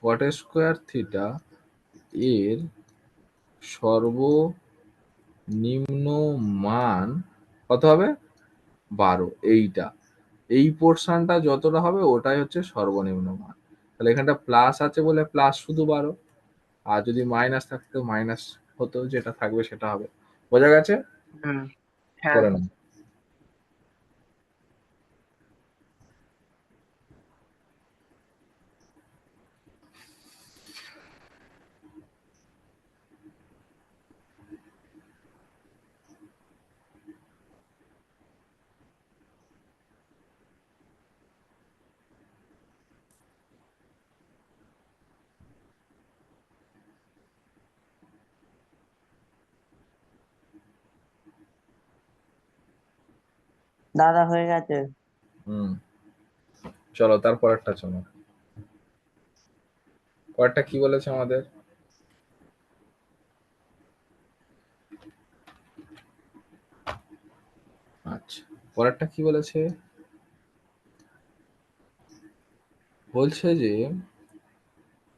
cot square theta এর সর্বনিম্ন মান কত হবে? 12। এই পোর্শনটা যতটা হবে ওটাই হচ্ছে সর্বনিম্ন মান। তাহলে এখানটা প্লাস আছে বলে প্লাস শুধু 12, আর যদি মাইনাস থাকতো মাইনাস হতো, যেটা থাকবে সেটা হবে। বোঝা গেছে? হ্যাঁ করে নাও। দাদা হয়ে গেছে। হুম, চলো তারপরেরটা চলো। পরেরটা কি বলেছে আমাদের? আচ্ছা, পরেরটা কি বলেছে? বলছে যে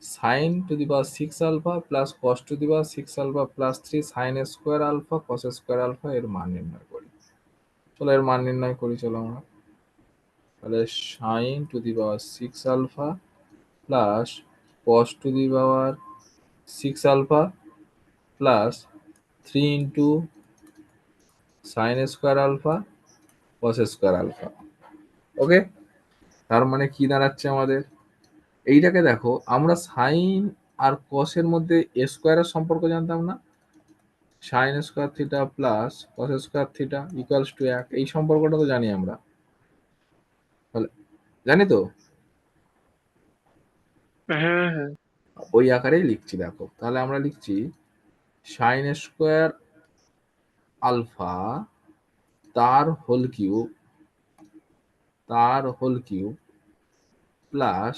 sine to the power 6 alpha plus cos to the power 6 alpha plus 3 sine square alpha cos square alpha এর মান নির্ণয় করি। চলো এর মান নির্ণয় করি। চলো আমরা তাহলে sine to the power 6 alpha plus cos to the power 6 alpha plus 3 into sine square alpha cos square alpha. Okay, তার মানে কি দাঁড়াচ্ছে আমাদের, এইটাকে দেখো আমরা সাইন আর কসের মধ্যে স্কোয়ারের সম্পর্ক জানতাম না, sign square theta plus cos square theta equals to 1, এই সম্পর্কটা তো জানি আমরা, তাহলে জানি তো, হুম হুম ওই আকারেই লিখছি দেখো। তাহলে আমরা লিখছি সাইন স্কোয়ার আলফা তার whole cube plus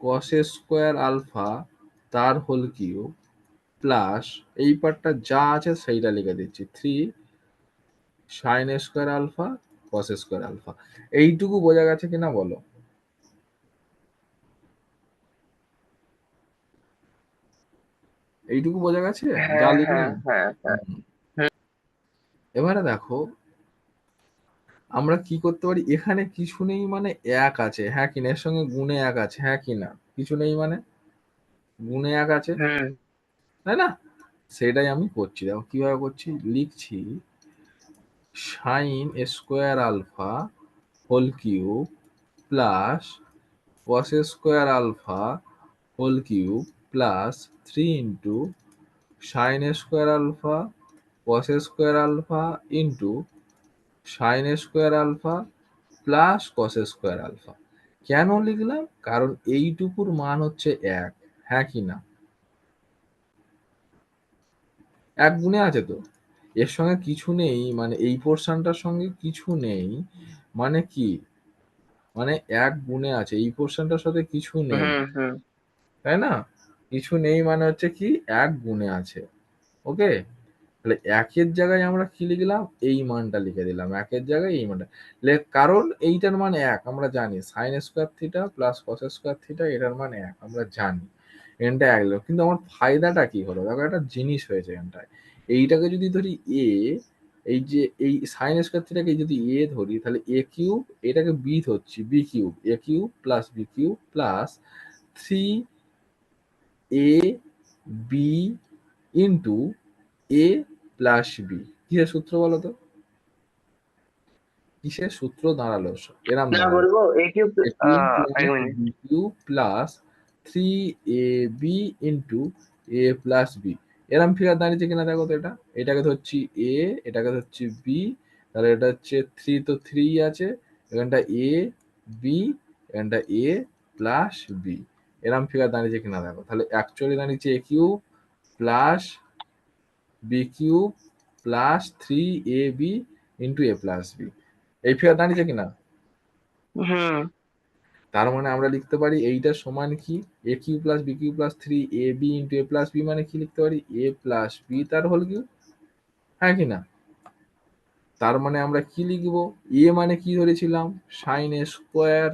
cos square alpha তার হোল কিউব প্লাস এই পার্টটা যা আছে সেইটা লিখে দিচ্ছি 3 sine square alpha cos square alpha. এইটুকু বোঝা গেছে কিনা বলো? এইটুকু বোঝা গেছে যা হ্যাঁ হ্যাঁ লিখলাম? হ্যাঁ হ্যাঁ হুম এবারে দেখো আমরা কি করতে পারি, এখানে কিছু নেই মানে 1 আছে, হ্যাঁ কিনা, এর সঙ্গে গুণে 1 আছে, হ্যাঁ কিনা, কিছু নেই মানে গুণে 1 আছে, হুম তাই না? সেটাই আমি করছি, দেখো কিভাবে করছি, লিখছি sine square alpha whole cube plus cos square alpha whole cube plus 3 into sine square alpha cos square alpha into sine square alpha plus cos square alpha. কেন লিখলাম? কারণ এইটুকুর মান হচ্ছে 1, হ্যাঁ কি না, 1 গুণে আছে তো, এর সঙ্গে কিছু নেই মানে এই পোর্শনটার সঙ্গে কিছু নেই মানে কি, মানে 1 গুণে আছে, এই পোর্শনটার সাথে কিছু নেই, হুম হুম তাই না? কিছু নেই মানে হচ্ছে কি 1 গুণে আছে। ওকে, তাহলে 1 এর জায়গায় আমরা কি লিখলাম, এই মানটা লিখে দিলাম, 1 এর জায়গায় এই মানটা, কারণ এইটার মান 1 আমরা জানি, sign square theta plus cos square theta এটার মান 1 আমরা জানি, এখানটা 1 লিখলাম। কিন্তু আমার ফায়দাটা কি হলো দেখো, একটা জিনিস হয়েছে এখানটায়, এইটাকে যদি ধরি এ, এই যে এই সাইন স্কোয়ার থিটাকে যদি এ ধরি তাহলে এ কিউব, এটাকে বি ধরছি B cube, A cube plus B cube plus 3 A B into A plus B. কিসের সূত্র বলো তো, কিসের সূত্র দাঁড়ালো, এরম না দাঁড়ালো বলবো এ কিউব এ কিউব এক plus minute B cube plus 3ab into A plus B, এরম ফিগার দাঁড়িয়েছে কিনা দেখো তো, এটাকে ধরছি এ, এটাকে ধরছি বি, তাহলে এটা হচ্ছে 3 তো 3 আছে, এখানটা এ বি, এখানটা এ প্লাস বি, এরম ফিগার দাঁড়িয়েছে কিনা দেখো। তাহলে অ্যাকচুয়ালি দাঁড়িয়েছে A cube plus B cube plus 3ab into A plus B, এই ফিগার দাঁড়িয়েছে কিনা? হুম তার মানে আমরা লিখতে পারি এইটা সমান কি, A cube plus B cube plus 3ab into A plus B, মানে কি লিখতে পারি, এ প্লাস বি তার হোল কিউ, হ্যাঁ কি না? তার মানে আমরা কি লিখবো, এ মানে কি ধরেছিলাম, সাইন স্কোয়ার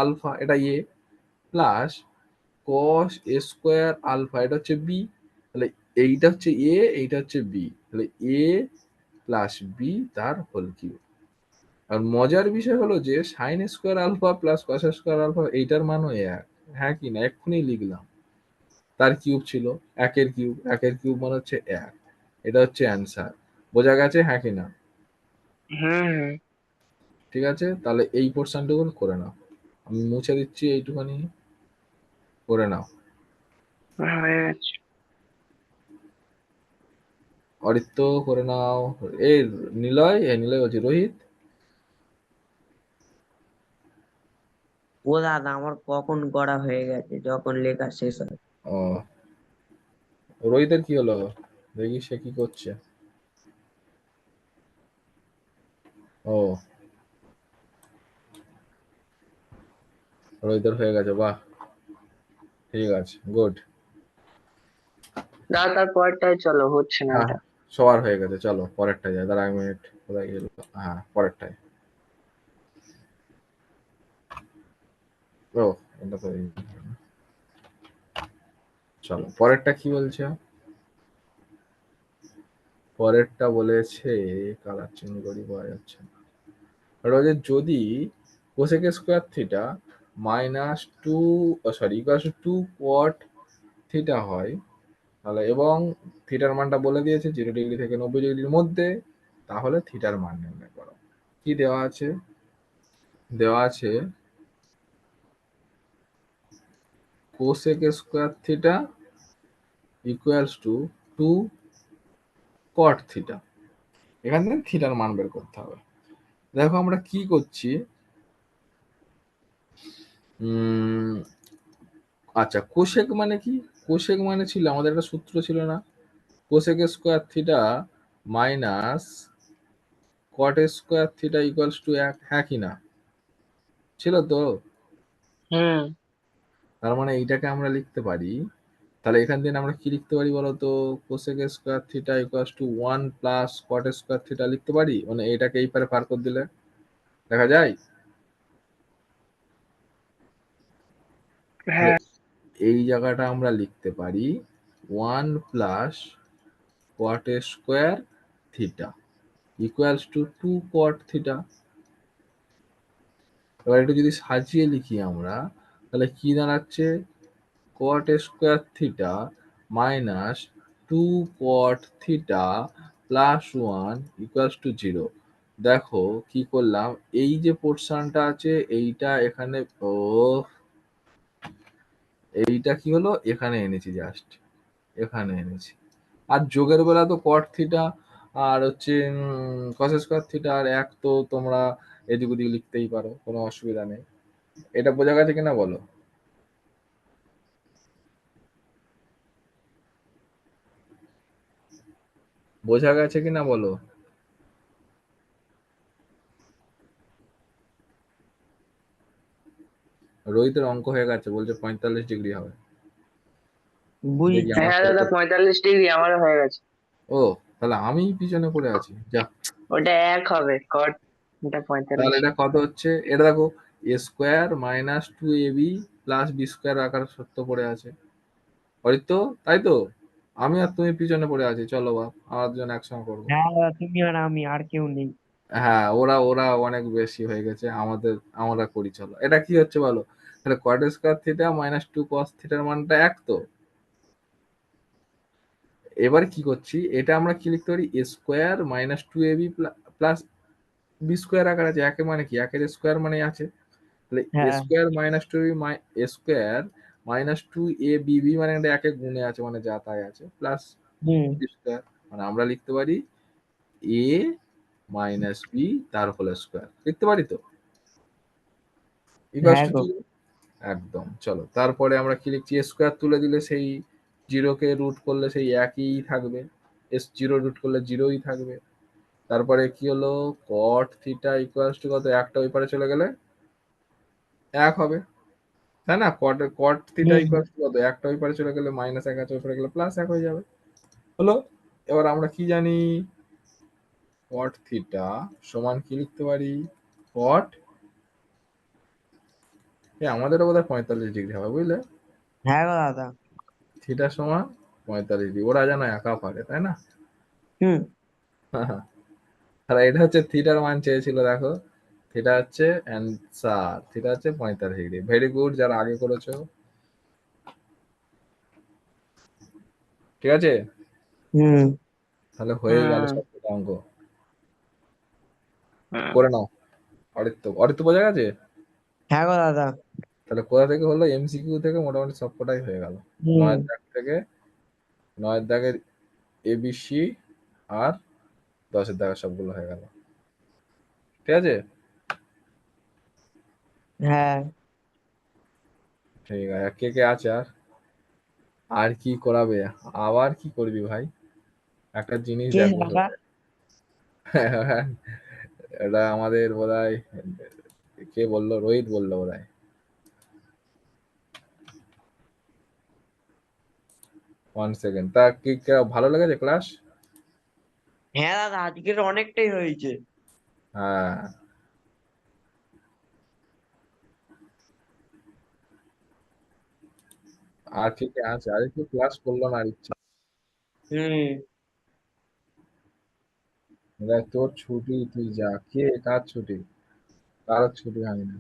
আলফা, এটা এ, প্লাস কস স্কোয়ার আলফা, এটা হচ্ছে বি, তাহলে এইটা হচ্ছে এ, এইটা হচ্ছে বি, তাহলে এ প্লাস বি তার হোল কিউ। আর মজার বিষয় হলো যে sine square alpha plus cos square alpha এইটার মানও 1, হ্যাঁ কি না, এক্ষুনি লিখলাম, তার কিউব ছিল, 1 এর কিউব মানে হচ্ছে 1, এটা হচ্ছে অ্যান্সার, বোঝা গেছে হ্যাঁ কি না? হুম ঠিক আছে, তাহলে এই পোর্শনটুকু করে নাও, আমি মুছে দিচ্ছি, এইটুখানি করে নাও। হয়ে গেছে। অরিত্য করে নাও, এই নিলয়, নিলয় বলছি, রোহিত, ও দাদা আমার কখন করা হয়ে গেছে যখন লেখা শেষ হয়। ও রোহিতের কি হলো, দেখি সে কি করছে। ও রোহিতের হয়ে গেছে, বাহ, ঠিক আছে, গুড। দাদা তারপরটাই চলো, হচ্ছে না হ্যাঁ এটা। সবার হয়ে গেছে, চলো পরেরটায় যাই, দাঁড়া 1 মিনিট, কোথায় গেল, হ্যাঁ পরেরটায়, ও এটা তো চলো পরেরটা কি বলছে, পরেরটা বলেছে, কালার চেঞ্জ করি পাওয়া যাচ্ছে না, এটা হচ্ছে যদি cosec square theta minus 2 sorry equal to 2 কোয়াট theta হয়, তাহলে এবং থিটার মানটা বলে দিয়েছে 0 ডিগ্রি থেকে 90 ডিগ্রির মধ্যে, তাহলে থিটার মান নির্ণয় করো। কি দেওয়া আছে? দেওয়া আছে cosec square theta equals to 2 cot theta. এখান থেকে থিটার মান বের করতে হবে। দেখো আমরা কি করছি, আচ্ছা কোশেক মানে কি? কোশেক মানে ছিল আমাদের একটা সূত্র ছিল না, cosec square theta minus cot square theta equals to 1, হ্যাঁ কি না? ছিল তো? হুম। তার মানে এইটাকে আমরা লিখতে পারি, তাহলে এখান থেকে আমরা কি লিখতে পারি বলতো? Cosec square theta equals to 1 plus cot square theta লিখতে পারি, মানে এটাকে এই পারে পার করে দিলে দেখা যায়। তাহলে হ্যাঁ। এই জায়গাটা আমরা লিখতে পারি 1 plus cot square theta equals to 2 caught theta. এবার এটা যদি সাজিয়ে লিখি আমরা, তাহলে কি দাঁড়াচ্ছে? Cot square theta minus 2 caught theta plus 1 equals to 0। দেখো কি করলাম, এই যে পোর্শনটা আছে এইটা এখানে, ও এইটা কি হলো, এখানে এনেছি, জাস্ট এখানে এনেছি। আর যোগের বেলা তো কট থিটা আর হচ্ছে কস স্কোয়ার থিটা আর এক, তো তোমরা এদিক ওদিক লিখতেই পারো, কোনো অসুবিধা নেই। এটা বোঝা গেছে কিনা বলো? বোঝা গেছে কিনা বলো? রোহিতের অঙ্ক হয়ে গেছে, বলছে 45 ডিগ্রি হবে। দেখি বুঝছি। আমার হ্যাঁ দাদা, কত। 45 ডিগ্রি আমারও হয়ে গেছে। ও, তাহলে আমি পিছনে পড়ে আছি, যা। ওটা 1 হবে কট, এটা তাহলে 45। এটা কত হচ্ছে? এটা দেখো A square minus 2ab plus B square আকার সত্য পড়ে আছে, হয়তো তাই তো? আমি আর তুমি পিছনে পড়ে আছি, চলো বাপ আমরা দুজন একসঙ্গে করবো। হ্যাঁ দাদা, তুমি আর আমি, আর কেউ নেই। হ্যাঁ, ওরা ওরা অনেক বেশি হয়ে গেছে, আমাদের আমরা করি, চলো। এটা কি হচ্ছে বলো? তাহলে কট স্কোয়ার থিটা মাইনাস 2 কস থিটার মানটা 1 তো। এবার কি করছি, এটা আমরা কি লিখতে পারি? এ square minus 2ab plus B square আকার আছে, একে মানে কি, একের স্কোয়ার মানে আছে, তাহলে এ হ্যাঁ। স্কোয়ার মাইনাস টু এ স্কোয়ার মাইনাস 2ab মানে এটা একে গুণে আছে, মানে যা তাই আছে, প্লাস হুম। বি স্কোয়ার, মানে আমরা লিখতে পারি এ মাইনাস বি তার হোল স্কোয়ার লিখতে পারি তো, ইকুয়ালস হ্যাঁ টু গো। 0। একদম, চলো তারপরে আমরা কি লিখছি? এ স্কোয়ার তুলে দিলে সেই জিরোকে রুট করলে সেই একই থাকবে, এস জিরো রুট করলে জিরোই থাকবে। তারপরে কি হলো, কট থিটা ইকুয়ালস টু কত? একটা ওই পারে চলে গেলে 1 হবে, তাই না? কট কট থিটা হুম। ইকুয়ালস টু কত? একটা ওই পারে চলে গেলে মাইনাস 1 আছে, ওই পারে গেলে প্লাস 1 হয়ে যাবে, হলো। এবার আমরা কি জানি? কট থিটা সমান কি লিখতে পারি? কট, আমাদেরও বোধহয় 45 ডিগ্রি হবে, বুঝলে? হ্যাঁ গো দাদা। থিটা সমান 45 ডিগ্রি, ওরা যেন একা পারে, তাই না? হুম। তাহলে এটা হচ্ছে থিটার মান চেয়েছিল, দেখো থিটা হচ্ছে অ্যান্সার, থিটা হচ্ছে 45 ডিগ্রি। ভেরি গুড যারা আগে করেছো, ঠিক আছে। হুম। তাহলে হয়ে গেল হুম। সবকটা অঙ্ক, হুম। করে নাও। অরিত্য, অরিত্য বোঝা গেছে? হ্যাঁ গো দাদা। তাহলে কোথা থেকে হলো? এমসিকিউ থেকে মোটামুটি সবকটাই হয়ে গেল। হুম। 9 দাগ থেকে, 9 দাগের এবিসি আর 10 দাগের সবগুলো হয়ে গেল, ঠিক আছে। হ্যাঁ। ঠিক আছে, কে কে আছে আর? আর কি করাবে? আবার কি করবি ভাই? একটা জিনিস কে দেখবো দাদা? এটা আমাদের বোধহয়, কে বললো? রোহিত বললো বোধহয়। 1 সেকেন্ড, তা কি ভালো লেগেছে ক্লাস? হ্যাঁ দাদা, আজকের অনেকটাই হয়েছে। হ্যাঁ। আর কে কে আছে? আর একটু ক্লাস করলো না, আর ইচ্ছা। হুম। দেখ তোর ছুটি, তুই যা। কে কার ছুটি? কারোর ছুটি হয় না।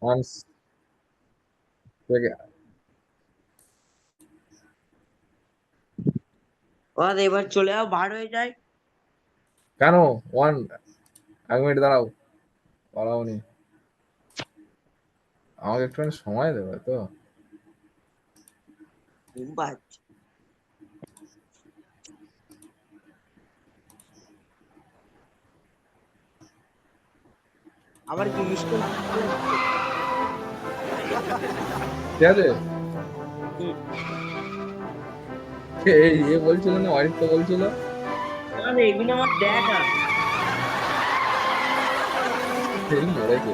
ওয়ান্স ও দাদা এবার চলে যাও, বার হয়ে যায়। কেন? 1 মিনিট দাঁড়াও, পালাওনি। আমাকে একটুখানি সময় দেবে তো? ঘুম পাচ্ছে। আবার কি মিষ্টি? ঠিক আছে। হুম। এ বলছিল না, অরিত্র বলছিল। না না, এগুলো আমার দেখা। এই মরেছে।